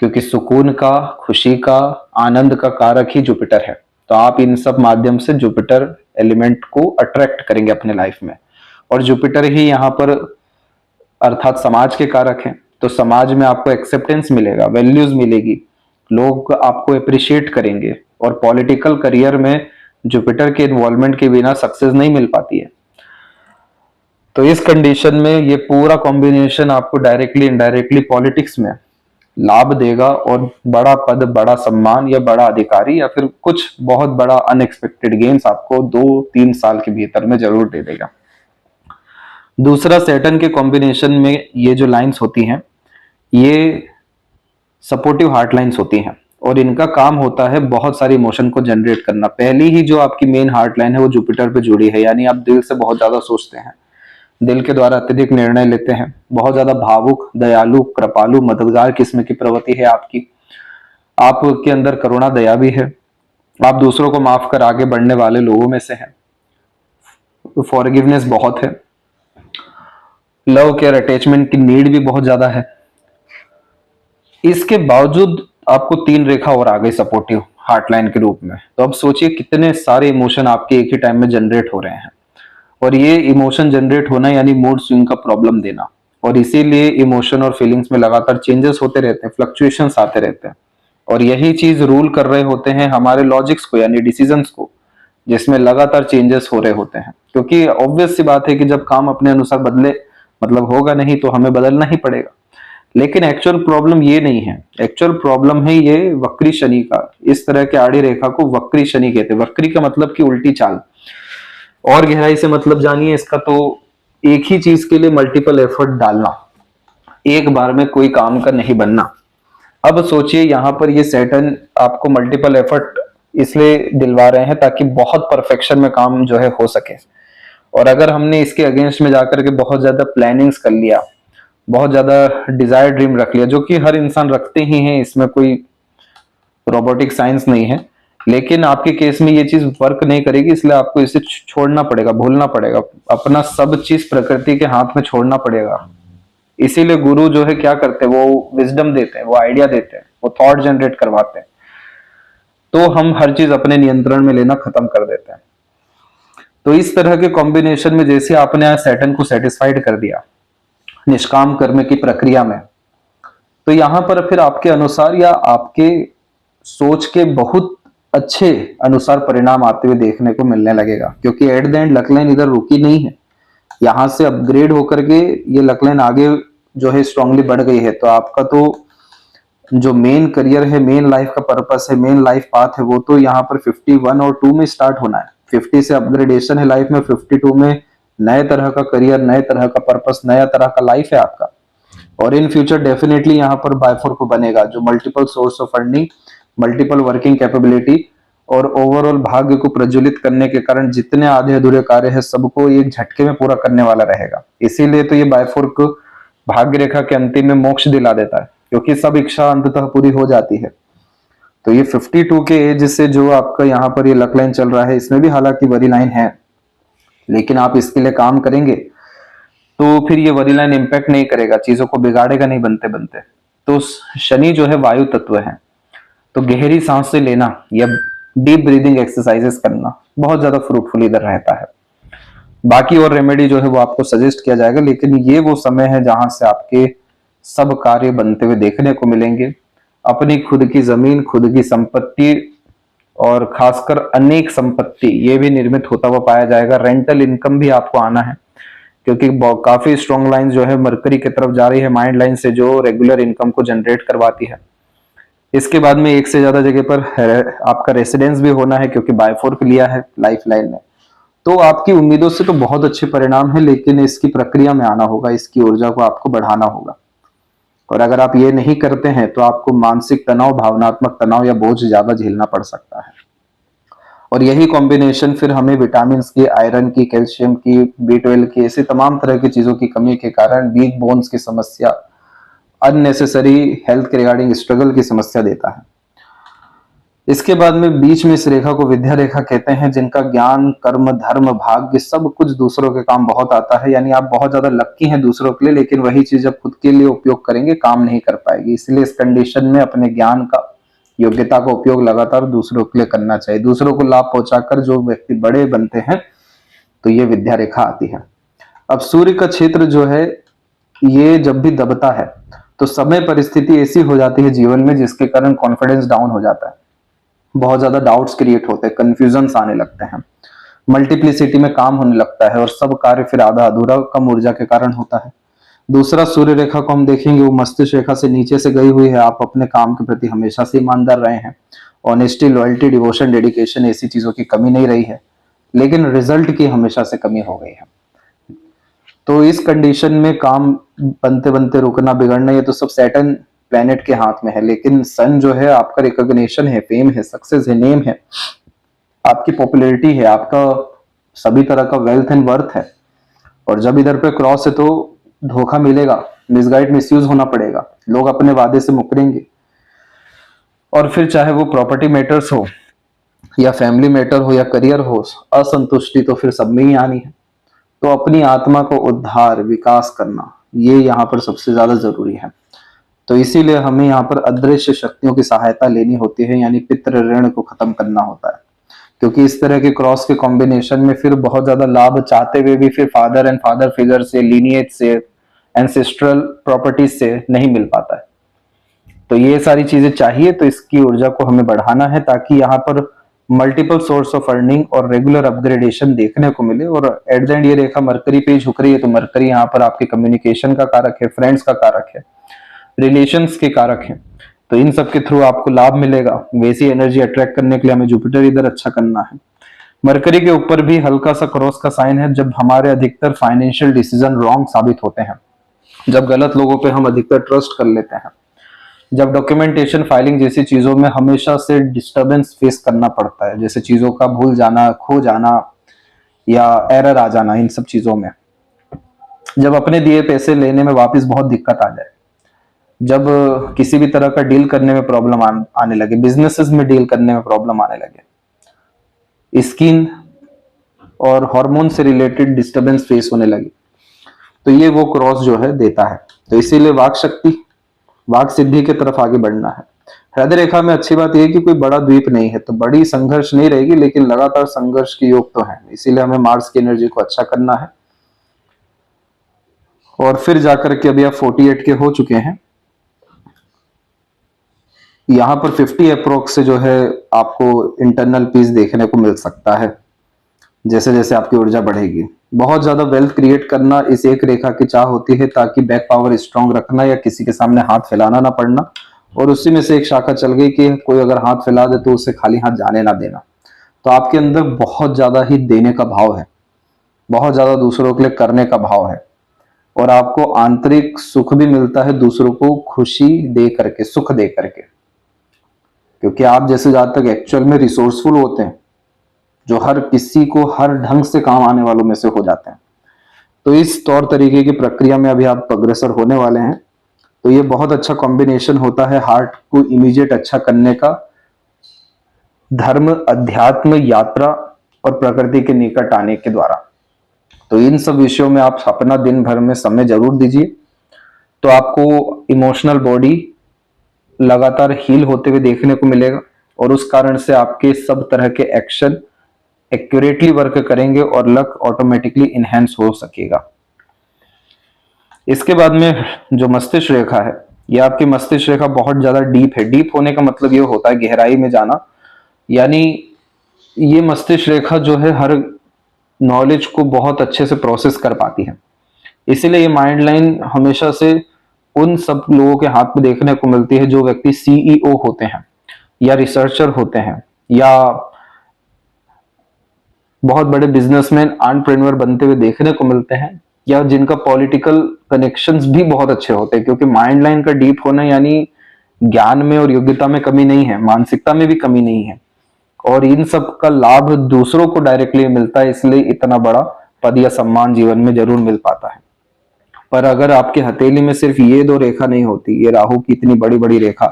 क्योंकि सुकून का, खुशी का, आनंद का कारक ही जुपिटर है। तो आप इन सब माध्यम से जुपिटर एलिमेंट को अट्रैक्ट करेंगे अपने लाइफ में, और जुपिटर ही यहाँ पर अर्थात समाज के कारक हैं, तो समाज में आपको एक्सेप्टेंस मिलेगा, वैल्यूज मिलेगी, लोग आपको अप्रिशिएट करेंगे। और पॉलिटिकल करियर में जुपिटर के इन्वॉल्वमेंट के बिना सक्सेस नहीं मिल पाती है। तो इस कंडीशन में ये पूरा कॉम्बिनेशन आपको डायरेक्टली इनडायरेक्टली पॉलिटिक्स में लाभ देगा, और बड़ा पद, बड़ा सम्मान या बड़ा अधिकारी या फिर कुछ बहुत बड़ा अनएक्सपेक्टेड गेन्स आपको 2-3 साल के भीतर में जरूर दे देगा। दूसरा, सैटर्न के कॉम्बिनेशन में ये जो लाइंस होती हैं ये सपोर्टिव हार्ट लाइंस होती हैं, और इनका काम होता है बहुत सारी इमोशन को जनरेट करना। पहली ही जो आपकी मेन हार्ट लाइन है वो जुपिटर पे जुड़ी है, यानी आप दिल से बहुत ज्यादा सोचते हैं, दिल के द्वारा अत्यधिक निर्णय लेते हैं, बहुत ज्यादा भावुक, दयालु, कृपालु, मददगार किस्म की प्रवृत्ति है आपकी, आपके अंदर करुणा, दया भी है, आप दूसरों को माफ कर आगे बढ़ने वाले लोगों में से हैं, फॉरगिवनेस बहुत है, लव, केयर, अटैचमेंट की नीड भी बहुत ज्यादा है। इसके बावजूद आपको 3 रेखा और आ गई सपोर्टिव हार्ट लाइन के रूप में, तो अब सोचिए कितने सारे इमोशन आपके एक ही टाइम में जनरेट हो रहे हैं। और ये इमोशन जनरेट होना यानी मूड स्विंग का प्रॉब्लम देना, और इसीलिए इमोशन और फीलिंग्स में लगातार चेंजेस होते रहते हैं, फ्लक्चुएशंस आते रहते हैं, और यही चीज रूल कर रहे होते हैं हमारे लॉजिक्स को यानी डिसीजंस को, जिसमें लगातार चेंजेस हो रहे होते हैं। क्योंकि ऑब्वियस सी बात है कि जब काम अपने अनुसार बदले मतलब होगा नहीं तो हमें बदलना ही पड़ेगा। लेकिन एक्चुअल प्रॉब्लम ये नहीं है, एक्चुअल प्रॉब्लम है ये वक्री शनि का। इस तरह के आड़ी रेखा को वक्री शनि कहते हैं। वक्री का मतलब कि उल्टी चाल, और गहराई से मतलब जानिए इसका, तो एक ही चीज के लिए मल्टीपल एफर्ट डालना, एक बार में कोई काम का नहीं बनना। अब सोचिए यहाँ पर ये सैटर्न आपको मल्टीपल एफर्ट इसलिए दिलवा रहे हैं ताकि बहुत परफेक्शन में काम जो है हो सके। और अगर हमने इसके अगेंस्ट में जाकर के बहुत ज्यादा प्लानिंग्स कर लिया, बहुत ज्यादा डिजायर ड्रीम रख लिया, जो कि हर इंसान रखते ही हैं, इसमें कोई रोबोटिक साइंस नहीं है, लेकिन आपके केस में ये चीज वर्क नहीं करेगी, इसलिए आपको इसे छोड़ना पड़ेगा, भूलना पड़ेगा, अपना सब चीज प्रकृति के हाथ में छोड़ना पड़ेगा। इसीलिए गुरु जो है क्या करते हैं, वो विजडम देते हैं, वो आइडिया देते हैं, वो थॉट जनरेट करवाते हैं, तो हम हर चीज अपने नियंत्रण में लेना खत्म कर देते हैं। तो इस तरह के कॉम्बिनेशन में जैसे आपने सैटर्न को सेटिस्फाइड कर दिया निष्काम कर्म की प्रक्रिया में, तो यहां पर फिर आपके अनुसार या आपके सोच के बहुत अच्छे अनुसार परिणाम आते हुए देखने को मिलने लगेगा। क्योंकि eight the and luck line इधर रुकी नहीं है, यहां से अपग्रेड होकर के ये लक लाइन आगे जो है स्ट्रांगली बढ़ गई है। तो आपका तो जो मेन करियर है, मेन लाइफ का पर्पस है, मेन लाइफ पाथ है, वो तो यहाँ पर 51 और 2 में स्टार्ट होना है। 50 से अपग्रेडेशन है लाइफ में, 52 में नए तरह का करियर, नए तरह का पर्पस, नया तरह का लाइफ है आपका। और इन फ्यूचर डेफिनेटली यहाँ पर बायफोर्क बनेगा, जो multiple source of earning, multiple working capability और ओवरऑल भाग्य को प्रज्वलित करने के कारण जितने आधे अधूरे कार्य है सबको एक झटके में पूरा करने वाला रहेगा। इसीलिए तो ये बायफोर्क भाग्य रेखा के अंतिम में मोक्ष दिला देता है, क्योंकि सब इच्छा अंततः पूरी हो जाती है। तो ये 52 के एज से जो आपका यहाँ पर ये लक लाइन चल रहा है, इसमें भी हालांकि वरी लाइन है, लेकिन आप इसके लिए काम करेंगे तो फिर ये वरी लाइन इंपैक्ट नहीं करेगा, चीजों को बिगाड़ेगा नहीं बनते बनते। तो शनि जो है वायु तत्व है, तो गहरी सांस से लेना या डीप ब्रीदिंग एक्सरसाइजेस करना बहुत ज्यादा फ्रूटफुल इधर रहता है। बाकी और रेमेडी जो है वो आपको सजेस्ट किया जाएगा, लेकिन ये वो समय है जहां से आपके सब कार्य बनते हुए देखने को मिलेंगे। अपनी खुद की जमीन, खुद की संपत्ति और खासकर अनेक संपत्ति ये भी निर्मित होता हुआ पाया जाएगा। रेंटल इनकम भी आपको आना है, क्योंकि काफी स्ट्रॉन्ग लाइन जो है मरकरी की तरफ जा रही है माइंड लाइन से, जो रेगुलर इनकम को जनरेट करवाती है। इसके बाद में एक से ज्यादा जगह पर आपका रेसिडेंस भी होना है, क्योंकि बायफोर्क लिया है लाइफ लाइन में। तो आपकी उम्मीदों से तो बहुत अच्छे परिणाम है, लेकिन इसकी प्रक्रिया में आना होगा, इसकी ऊर्जा को आपको बढ़ाना होगा। और अगर आप ये नहीं करते हैं तो आपको मानसिक तनाव, भावनात्मक तनाव या बोझ ज्यादा झेलना पड़ सकता है। और यही कॉम्बिनेशन फिर हमें विटामिन की, आयरन की, कैल्शियम की, B12 की, ऐसी तमाम तरह की चीजों की कमी के कारण वीक बोन्स की समस्या, अननेसेसरी हेल्थ के रिगार्डिंग स्ट्रगल की समस्या देता है। इसके बाद में बीच में इस रेखा को विद्या रेखा कहते हैं, जिनका ज्ञान, कर्म, धर्म, भाग्य सब कुछ दूसरों के काम बहुत आता है। यानी आप बहुत ज्यादा लक्की हैं दूसरों के लिए, लेकिन वही चीज जब खुद के लिए उपयोग करेंगे काम नहीं कर पाएगी। इसलिए इस कंडीशन में अपने ज्ञान का, योग्यता का उपयोग लगातार दूसरों के लिए करना चाहिए। दूसरों को लाभ पहुंचाकर जो व्यक्ति बड़े बनते हैं, तो ये विद्या रेखा आती है। अब सूर्य का क्षेत्र जो है ये जब भी दबता है तो समय परिस्थिति ऐसी हो जाती है जीवन में जिसके कारण कॉन्फिडेंस डाउन हो जाता है, बहुत ज्यादा डाउट्स क्रिएट होते हैं, कंफ्यूजन्स आने लगते हैं, मल्टीप्लिसिटी में काम होने लगता है और सब कार्य फिर आधा अधूरा कम ऊर्जा के कारण होता है। दूसरा सूर्य रेखा को हम देखेंगे, वो मस्तिष्क रेखा से नीचे से गई हुई है। आप अपने काम के प्रति हमेशा से ईमानदार रहे हैं, ऑनेस्टी, लॉयल्टी, डिवोशन, डेडिकेशन ऐसी चीजों की कमी नहीं रही है, लेकिन रिजल्ट की हमेशा से कमी हो गई है। तो इस कंडीशन में काम बनते बनते रुकना, बिगड़ना, ये तो सब सैटर्न प्लेनेट के हाथ में है। लेकिन सन जो है आपका रिकॉग्निशन है, फेम है, सक्सेस है, नेम है, आपकी पॉपुलैरिटी है, आपका सभी तरह का वेल्थ एंड वर्थ है। और जब इधर पे क्रॉस है तो धोखा मिलेगा, मिसगाइड, मिसयूज होना पड़ेगा, लोग अपने वादे से मुकरेंगे। और फिर चाहे वो प्रॉपर्टी मैटर्स हो या फैमिली मैटर हो या करियर हो, असंतुष्टि तो फिर सब में ही आनी है। तो अपनी आत्मा को उद्धार, विकास करना, ये यहाँ पर सबसे ज्यादा जरूरी है। तो इसीलिए हमें यहाँ पर अदृश्य शक्तियों की सहायता लेनी होती है, यानी पितृ ऋण को खत्म करना होता है। क्योंकि इस तरह के क्रॉस के कॉम्बिनेशन में फिर बहुत ज्यादा लाभ चाहते हुए भी फिर फादर एंड फादर फिगर से, लीनिएज से, एंसेस्ट्रल प्रॉपर्टीज से नहीं मिल पाता है। तो ये सारी चीजें चाहिए, तो इसकी ऊर्जा को हमें बढ़ाना है ताकि यहाँ पर मल्टीपल सोर्स ऑफ अर्निंग और रेगुलर अपग्रेडेशन देखने को मिले। और एट द एंड ये रेखा मरकरी पे झुक रही है, तो मरकरी यहाँ पर आपके कम्युनिकेशन का कारक है, फ्रेंड्स का कारक है, रिलेशंस के कारक है। तो इन सब के थ्रू आपको लाभ मिलेगा। वैसी एनर्जी अट्रैक्ट करने के लिए हमें जुपिटर इधर अच्छा करना है। मरकरी के ऊपर भी हल्का सा क्रॉस का साइन है। जब हमारे अधिकतर फाइनेंशियल डिसीजन रॉन्ग साबित होते हैं, जब गलत लोगों पे हम अधिकतर ट्रस्ट कर लेते हैं, जब डॉक्यूमेंटेशन, फाइलिंग जैसी चीजों में हमेशा से डिस्टरबेंस फेस करना पड़ता है, जैसे चीजों का भूल जाना, खो जाना या एरर आ जाना, इन सब चीजों में जब अपने दिए पैसे लेने में वापस बहुत दिक्कत आ जाए, जब किसी भी तरह का डील करने में प्रॉब्लम आने लगे, बिजनेसेस में डील करने में प्रॉब्लम आने लगे, स्किन और हार्मोन से रिलेटेड डिस्टरबेंस फेस होने लगे, तो ये वो क्रॉस जो है देता है। तो इसीलिए वाक शक्ति, वाक सिद्धि की तरफ आगे बढ़ना है। हृदय रेखा में अच्छी बात यह है कि कोई बड़ा द्वीप नहीं है, तो बड़ी संघर्ष नहीं रहेगी, लेकिन लगातार संघर्ष के योग तो है। इसीलिए हमें मार्स की एनर्जी को अच्छा करना है। और फिर जाकर के अभी आप 48 के हो चुके हैं, यहाँ पर 50 अप्रोक्स से जो है आपको इंटरनल पीस देखने को मिल सकता है जैसे जैसे आपकी ऊर्जा बढ़ेगी। बहुत ज्यादा वेल्थ क्रिएट करना इस एक रेखा की चाह होती है, ताकि बैक पावर स्ट्रांग रखना या किसी के सामने हाथ फैलाना ना पड़ना। और उसी में से एक शाखा चल गई कि कोई अगर हाथ फैला दे तो उसे खाली हाथ जाने ना देना। तो आपके अंदर बहुत ज्यादा ही देने का भाव है, बहुत ज्यादा दूसरों के लिए करने का भाव है, और आपको आंतरिक सुख भी मिलता है दूसरों को खुशी दे करके, सुख दे करके। क्योंकि आप जैसे जहां तक एक्चुअल में रिसोर्सफुल होते हैं, जो हर किसी को हर ढंग से काम आने वालों में से हो जाते हैं, तो इस तौर तरीके की प्रक्रिया में अभी आप अग्रसर होने वाले हैं। तो ये बहुत अच्छा कॉम्बिनेशन होता है हार्ट को इमीडिएट अच्छा करने का, धर्म, अध्यात्म, यात्रा और प्रकृति के निकट आने के द्वारा। तो इन सब विषयों में आप अपना दिन भर में समय जरूर दीजिए, तो आपको इमोशनल बॉडी लगातार हील होते हुए देखने को मिलेगा, और उस कारण से आपके सब तरह के एक्शन एक्यूरेटली वर्क करेंगे और लक ऑटोमेटिकली इनहेंस हो सकेगा। इसके बाद में जो मस्तिष्क रेखा है, यह आपकी मस्तिष्क रेखा बहुत ज्यादा डीप है। डीप होने का मतलब ये होता है गहराई में जाना, यानी ये मस्तिष्क रेखा जो है हर नॉलेज को बहुत अच्छे से प्रोसेस कर पाती है। इसीलिए ये माइंड लाइन हमेशा से उन सब लोगों के हाथ में देखने को मिलती है जो व्यक्ति सीईओ होते हैं या रिसर्चर होते हैं या बहुत बड़े बिजनेसमैन, एंटरप्रेन्योर बनते हुए देखने को मिलते हैं, या जिनका पॉलिटिकल कनेक्शंस भी बहुत अच्छे होते हैं। क्योंकि माइंड लाइन का डीप होना यानी ज्ञान में और योग्यता में कमी नहीं है, मानसिकता में भी कमी नहीं है, और इन सब का लाभ दूसरों को डायरेक्टली मिलता है, इसलिए इतना बड़ा पद या सम्मान जीवन में जरूर मिल पाता है। पर अगर आपके हथेली में सिर्फ ये दो रेखा नहीं होती, ये राहु की इतनी बड़ी बड़ी रेखा,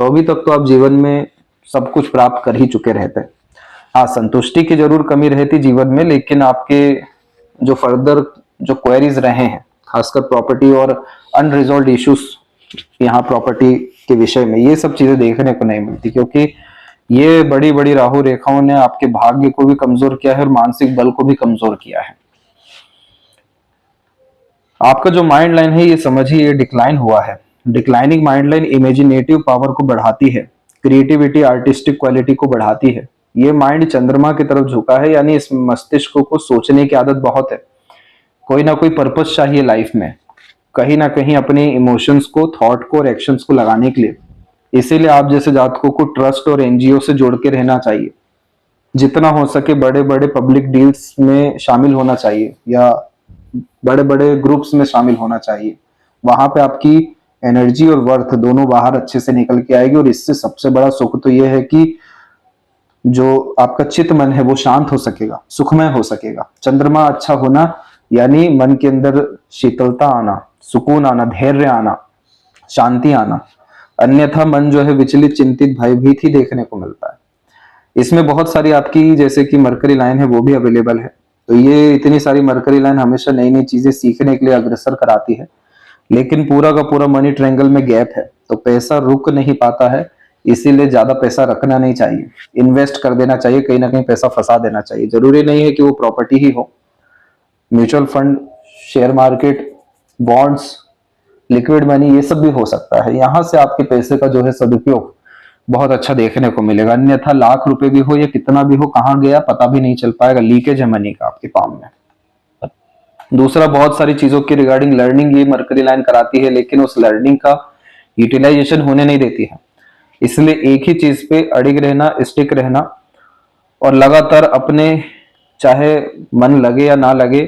तो अभी तक तो आप जीवन में सब कुछ प्राप्त कर ही चुके रहते। हाँ, संतुष्टि की जरूर कमी रहती जीवन में, लेकिन आपके जो फर्दर जो क्वेरीज रहे हैं, खासकर प्रॉपर्टी और अनरिजॉल्व्ड इश्यूज यहाँ प्रॉपर्टी के विषय में, ये सब चीजें देखने को नहीं मिलती, क्योंकि ये बड़ी बड़ी राहु रेखाओं ने आपके भाग्य को भी कमजोर किया है और मानसिक बल को भी कमजोर किया है। आपका जो माइंड लाइन है ये समझिए ये डिक्लाइन हुआ है। Declining mind line imaginative power को बढ़ाती है, क्रिएटिविटी आर्टिस्टिक क्वालिटी को बढ़ाती है। ये माइंड चंद्रमा की तरफ झुका है, यानी इस मस्तिष्क को सोचने की आदत बहुत है। कोई ना कोई पर्पस चाहिए लाइफ में, कहीं ना कहीं अपने इमोशंस को, थॉट को और एक्शंस को लगाने के लिए। इसीलिए आप जैसे जातकों को ट्रस्ट और एनजीओ से जोड़ के रहना चाहिए। जितना हो सके बड़े बड़े पब्लिक डील्स में शामिल होना चाहिए या बड़े बड़े ग्रुप्स में शामिल होना चाहिए। वहां पे आपकी एनर्जी और वर्थ दोनों बाहर अच्छे से निकल के आएगी। और इससे सबसे बड़ा सुख तो यह है कि जो आपका चित्त मन है वो शांत हो सकेगा, सुखमय हो सकेगा। चंद्रमा अच्छा होना यानी मन के अंदर शीतलता आना, सुकून आना, धैर्य आना, शांति आना। अन्यथा मन जो है विचलित, चिंतित, भयभीत ही देखने को मिलता है। इसमें बहुत सारी आपकी जैसे कि मरकरी लाइन है वो भी अवेलेबल है। तो ये इतनी सारी मरकरी लाइन हमेशा नई नई चीजें सीखने के लिए अग्रसर कराती है। लेकिन पूरा का पूरा मनी ट्रायंगल में गैप है, तो पैसा रुक नहीं पाता है। इसीलिए ज्यादा पैसा रखना नहीं चाहिए, इन्वेस्ट कर देना चाहिए, कहीं ना कहीं पैसा फंसा देना चाहिए। जरूरी नहीं है कि वो प्रॉपर्टी ही हो, mutual fund, share market, bonds, liquid money, ये सब भी हो सकता है। यहां से आपके पैसे का जो है सदुपयोग बहुत अच्छा देखने को मिलेगा। अन्यथा लाख रुपए भी हो या कितना भी हो, कहां गया पता भी नहीं चल पाएगा। लीकेज है मनी का आपके पाम में। दूसरा, बहुत सारी चीजों की रिगार्डिंग लर्निंग ये मरकरी लाइन कराती है, लेकिन उस लर्निंग का यूटिलाइजेशन होने नहीं देती है। इसलिए एक ही चीज पे अड़िग रहना, स्टिक रहना और लगातार अपने, चाहे मन लगे या ना लगे,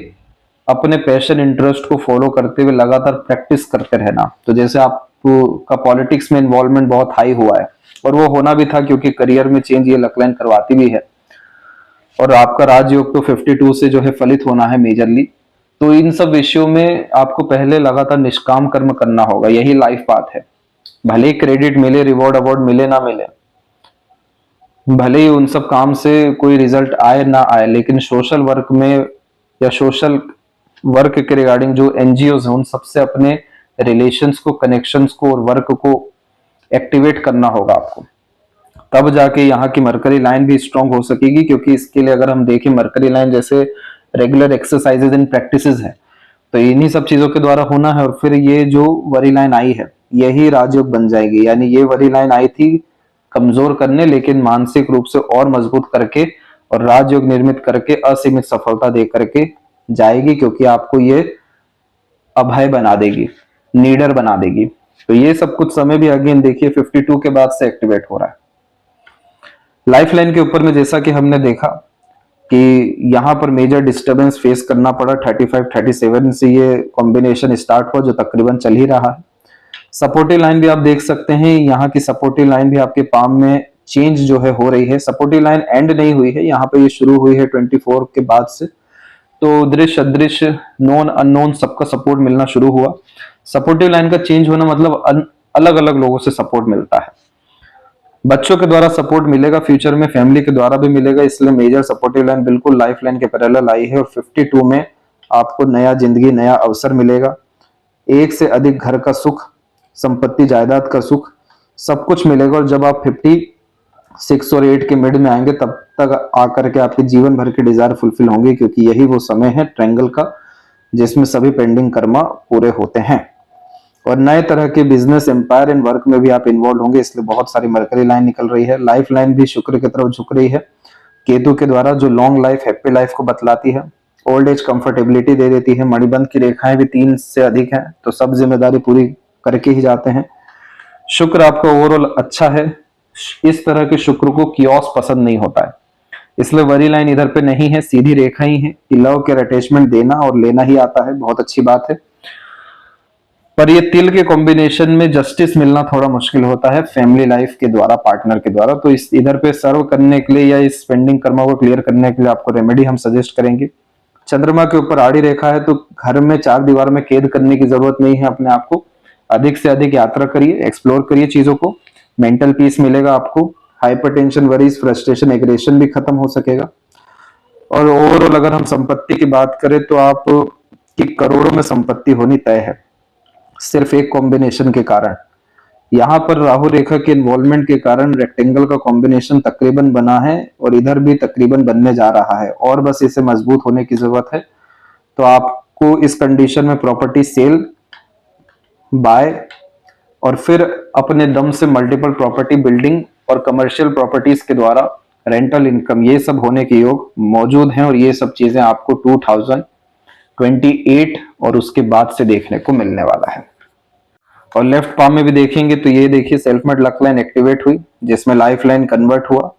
अपने पैशन इंटरेस्ट को फॉलो करते हुए लगातार प्रैक्टिस करते रहना। तो जैसे आपका पॉलिटिक्स में इन्वॉल्वमेंट बहुत हाई हुआ है, और वो होना भी था क्योंकि करियर में चेंज ये लक लाइन करवाती भी है। और आपका राजयोग तो 52 से जो है फलित होना है मेजरली। तो इन सब विषयों में आपको पहले लगातार निष्काम कर्म करना होगा, यही लाइफ पाथ है। भले ही क्रेडिट मिले, रिवॉर्ड अवार्ड मिले ना मिले, भले ही उन सब काम से कोई रिजल्ट आए ना आए, लेकिन सोशल वर्क में या सोशल वर्क के रिगार्डिंग जो एनजीओज हैं उन सबसे अपने रिलेशंस को, कनेक्शंस को और वर्क को एक्टिवेट करना होगा आपको। तब जाके यहाँ की मरकरी लाइन भी स्ट्रांग हो सकेगी। क्योंकि इसके लिए अगर हम देखें, मरकरी लाइन जैसे रेगुलर एक्सरसाइजेज एंड प्रैक्टिसेस है, तो इन्हीं सब चीजों के द्वारा होना है। और फिर ये जो वरी लाइन आई है यही राजयोग बन जाएगी। यानी ये वरी लाइन आई थी कमजोर करने, लेकिन मानसिक रूप से और मजबूत करके और राजयोग निर्मित करके असीमित सफलता दे करके जाएगी। क्योंकि आपको ये अभय बना देगी, नीडर बना देगी। तो ये सब कुछ समय भी अगेन देखिए 52 के बाद से एक्टिवेट हो रहा है। लाइफ लाइन के ऊपर में जैसा कि हमने देखा कि यहां पर मेजर डिस्टरबेंस फेस करना पड़ा 35-37 से ये कॉम्बिनेशन स्टार्ट हुआ, जो तकरीबन चल ही रहा है। सपोर्टिव लाइन भी आप देख सकते हैं, यहाँ की सपोर्टिव लाइन भी आपके पाम में चेंज जो है हो रही है। सपोर्टिव लाइन एंड नहीं हुई है, यहाँ पे ये शुरू हुई है 24 के बाद से। तो दृश्य अदृश्य, नोन अननोन सबका सपोर्ट मिलना शुरू हुआ। सपोर्टिव लाइन का चेंज होना मतलब अलग अलग लोगों से सपोर्ट मिलता है। बच्चों के द्वारा सपोर्ट मिलेगा, फ्यूचर में फैमिली के द्वारा भी मिलेगा। इसलिए मेजर सपोर्टिव लाइन बिल्कुल लाइफ लाइन के पैरेलल आई है। और 52 में आपको नया जिंदगी, नया अवसर मिलेगा। एक से अधिक घर का सुख, संपत्ति जायदाद का सुख, सब कुछ मिलेगा। और जब आप 56 और 8 के मिड में आएंगे तब तक आकर के आपके जीवन भर के डिजायर फुलफिल होंगे। क्योंकि यही वो समय है ट्रायंगल का जिसमें सभी पेंडिंग कर्मा पूरे होते हैं। और नए तरह के बिजनेस, एम्पायर एंड वर्क में भी आप इन्वॉल्व होंगे। इसलिए बहुत सारी मरकरी लाइन निकल रही है। लाइफ लाइन भी शुक्र की तरफ झुक रही है केतु के द्वारा, जो लॉन्ग लाइफ, हैप्पी लाइफ को बतलाती है। ओल्ड एज कंफर्टेबिलिटी दे देती है। मणिबंध की रेखाएं भी 3 से अधिक हैं, तो सब जिम्मेदारी पूरी करके ही जाते हैं। शुक्र आपका ओवरऑल अच्छा है। इस तरह के शुक्र को कियोस पसंद नहीं होता है, इसलिए वरी लाइन इधर पे नहीं है, सीधी रेखा ही है कि लव के अटैचमेंट देना और लेना ही आता है। बहुत अच्छी बात है। पर ये तिल के कॉम्बिनेशन में जस्टिस मिलना थोड़ा मुश्किल होता है फैमिली लाइफ के द्वारा, पार्टनर के द्वारा। तो इस इधर पे सर्व करने के लिए या इस पेंडिंग कर्मा को क्लियर करने के लिए आपको रेमेडी हम सजेस्ट करेंगे। चंद्रमा के ऊपर आड़ी रेखा है, तो घर में 4 दीवार में कैद करने की जरूरत नहीं है अपने आप को। अधिक से अधिक यात्रा करिए, एक्सप्लोर करिए चीजों को, मेंटल पीस मिलेगा आपको। हाइपरटेंशन, वरीज, फ्रस्ट्रेशन, एग्रेशन भी खत्म हो सकेगा। और ओवरऑल अगर हम संपत्ति की बात करें तो आप की करोड़ों में संपत्ति होनी तय है, सिर्फ एक कॉम्बिनेशन के कारण। यहाँ पर राहु रेखा के इन्वॉल्वमेंट के कारण रेक्टेंगल का कॉम्बिनेशन तकरीबन बना है और इधर भी तकरीबन बनने जा रहा है, और बस इसे मजबूत होने की जरूरत है। तो आपको आपको इस कंडीशन में प्रॉपर्टी सेल, बाय और फिर अपने दम से मल्टीपल प्रॉपर्टी बिल्डिंग और कमर्शियल प्रॉपर्टीज के द्वारा रेंटल इनकम, ये सब होने के योग मौजूद हैं। और ये सब चीजें आपको 2028 और उसके बाद से देखने को मिलने वाला है। और लेफ्ट पाम में भी देखेंगे तो ये देखिए self made luck line activate हुई, जिसमें लाइफ लाइन कन्वर्ट हुआ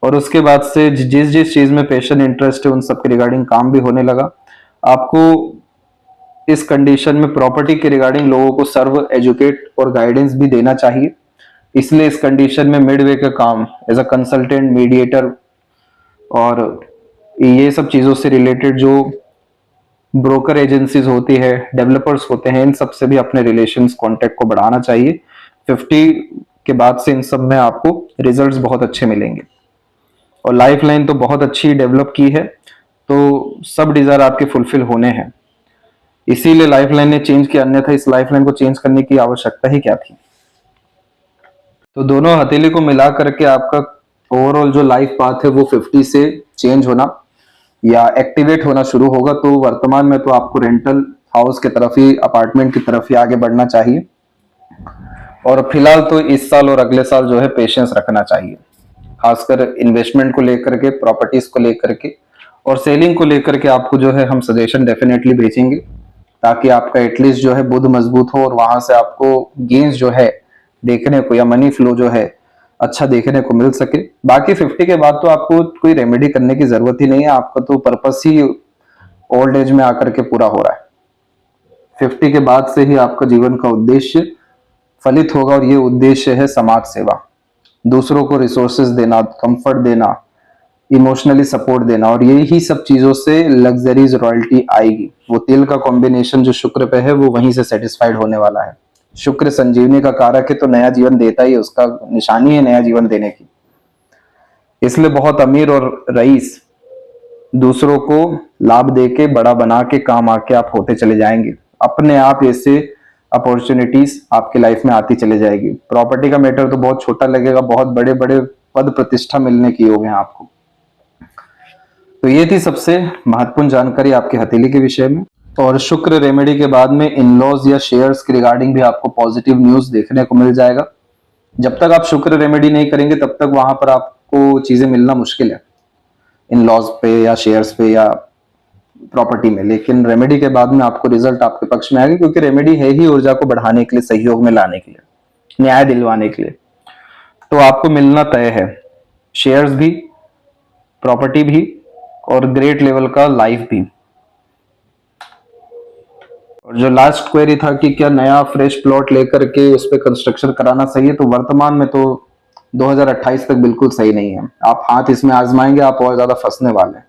और उसके बाद से जिस जिस चीज में पैशन इंटरेस्ट है उन सब के रिगार्डिंग काम भी होने लगा। आपको इस कंडीशन में प्रॉपर्टी के रिगार्डिंग लोगों को सर्व एजुकेट और गाइडेंस भी देना चाहिए। इसलिए इस कंडीशन में मिडवे का काम एज अ कंसल्टेंट, मीडिएटर और ये सब चीजों से रिलेटेड जो ब्रोकर एजेंसीज होती है, डेवलपर्स होते हैं, इन सब से भी अपने रिलेशंस, कांटेक्ट को बढ़ाना चाहिए। 50 के बाद से इन सब में आपको रिजल्ट्स बहुत अच्छे मिलेंगे। और लाइफ लाइन तो बहुत अच्छी डेवलप की है, तो सब डिजायर आपके फुलफिल होने हैं। इसीलिए लाइफ लाइन ने चेंज किया, अन्यथा इस लाइफ लाइन को चेंज करने की आवश्यकता ही क्या थी। तो दोनों हथेली को मिला करके आपका ओवरऑल जो लाइफ पाथ है वो 50 से चेंज होना या एक्टिवेट होना शुरू होगा। तो वर्तमान में तो आपको रेंटल हाउस की तरफ ही, अपार्टमेंट की तरफ ही आगे बढ़ना चाहिए। और फिलहाल तो इस साल और अगले साल जो है पेशेंस रखना चाहिए, खासकर इन्वेस्टमेंट को लेकर के, प्रॉपर्टीज को लेकर के और सेलिंग को लेकर के। आपको जो है हम सजेशन डेफिनेटली भेजेंगे, ताकि आपका एटलीस्ट जो है बुद्ध मजबूत हो और वहां से आपको गेन्स जो है देखने को, या मनी फ्लो जो है अच्छा देखने को मिल सके। बाकी 50 के बाद तो आपको कोई रेमेडी करने की जरूरत ही नहीं है, आपका तो पर्पस ही ओल्ड एज में आकर के पूरा हो रहा है। 50 के बाद से ही आपका जीवन का उद्देश्य फलित होगा और ये उद्देश्य है समाज सेवा, दूसरों को रिसोर्सेज देना, कंफर्ट देना, इमोशनली सपोर्ट देना। और यही सब चीजों से लग्जरीज रॉयल्टी आएगी। वो तेल का कॉम्बिनेशन जो शुक्र पे है वो वहीं से सेटिस्फाइड होने वाला है। शुक्र संजीवनी का कारक है, तो नया जीवन देता ही, उसका निशानी है नया जीवन देने की। इसलिए बहुत अमीर और रईस दूसरों को लाभ देके, बड़ा बना के, काम आके आप होते चले जाएंगे। अपने आप ऐसे अपॉर्चुनिटीज आपके लाइफ में आती चले जाएगी। प्रॉपर्टी का मैटर तो बहुत छोटा लगेगा, बहुत बड़े बड़े पद प्रतिष्ठा मिलने की योग है आपको। तो ये थी सबसे महत्वपूर्ण जानकारी आपके हथेली के विषय में। और शुक्र रेमेडी के बाद में इन-लॉज या शेयर्स के रिगार्डिंग भी आपको पॉजिटिव न्यूज देखने को मिल जाएगा। जब तक आप शुक्र रेमेडी नहीं करेंगे तब तक वहां पर आपको चीजें मिलना मुश्किल है, इन-लॉज पे या शेयर्स पे या प्रॉपर्टी में। लेकिन रेमेडी के बाद में आपको रिजल्ट आपके पक्ष में आएगा, क्योंकि रेमेडी है ही ऊर्जा को बढ़ाने के लिए, सहयोग में लाने के लिए, न्याय दिलवाने के लिए। तो आपको मिलना तय है, शेयर्स भी, प्रॉपर्टी भी और ग्रेट लेवल का लाइफ भी। और जो लास्ट क्वेरी था कि क्या नया फ्रेश प्लॉट लेकर के उस पर कंस्ट्रक्शन कराना सही है, तो वर्तमान में तो 2028 तक बिल्कुल सही नहीं है। आप हाथ इसमें आजमाएंगे, आप और ज्यादा फंसने वाले हैं।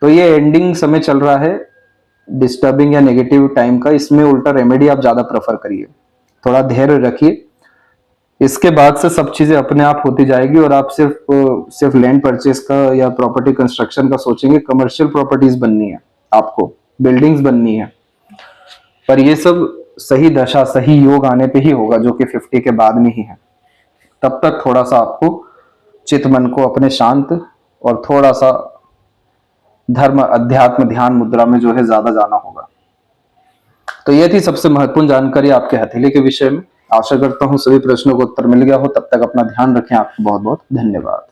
तो ये एंडिंग समय चल रहा है डिस्टर्बिंग या नेगेटिव टाइम का, इसमें उल्टा रेमेडी आप ज्यादा प्रेफर करिए, थोड़ा धैर्य रखिए। इसके बाद से सब चीजें अपने आप होती जाएगी और आप सिर्फ लैंड परचेस का या प्रॉपर्टी कंस्ट्रक्शन का सोचेंगे। कमर्शियल प्रॉपर्टीज बननी है आपको, बिल्डिंग्स बननी है, पर ये सब सही दशा, सही योग आने पे ही होगा, जो कि 50 के बाद में ही है। तब तक थोड़ा सा आपको चित्त मन को अपने शांत और थोड़ा सा धर्म, अध्यात्म, ध्यान मुद्रा में जो है ज्यादा जाना होगा। तो ये थी सबसे महत्वपूर्ण जानकारी आपके हथेली के विषय में। आशा करता हूं सभी प्रश्नों को उत्तर मिल गया हो। तब तक अपना ध्यान रखें। आपको बहुत बहुत धन्यवाद।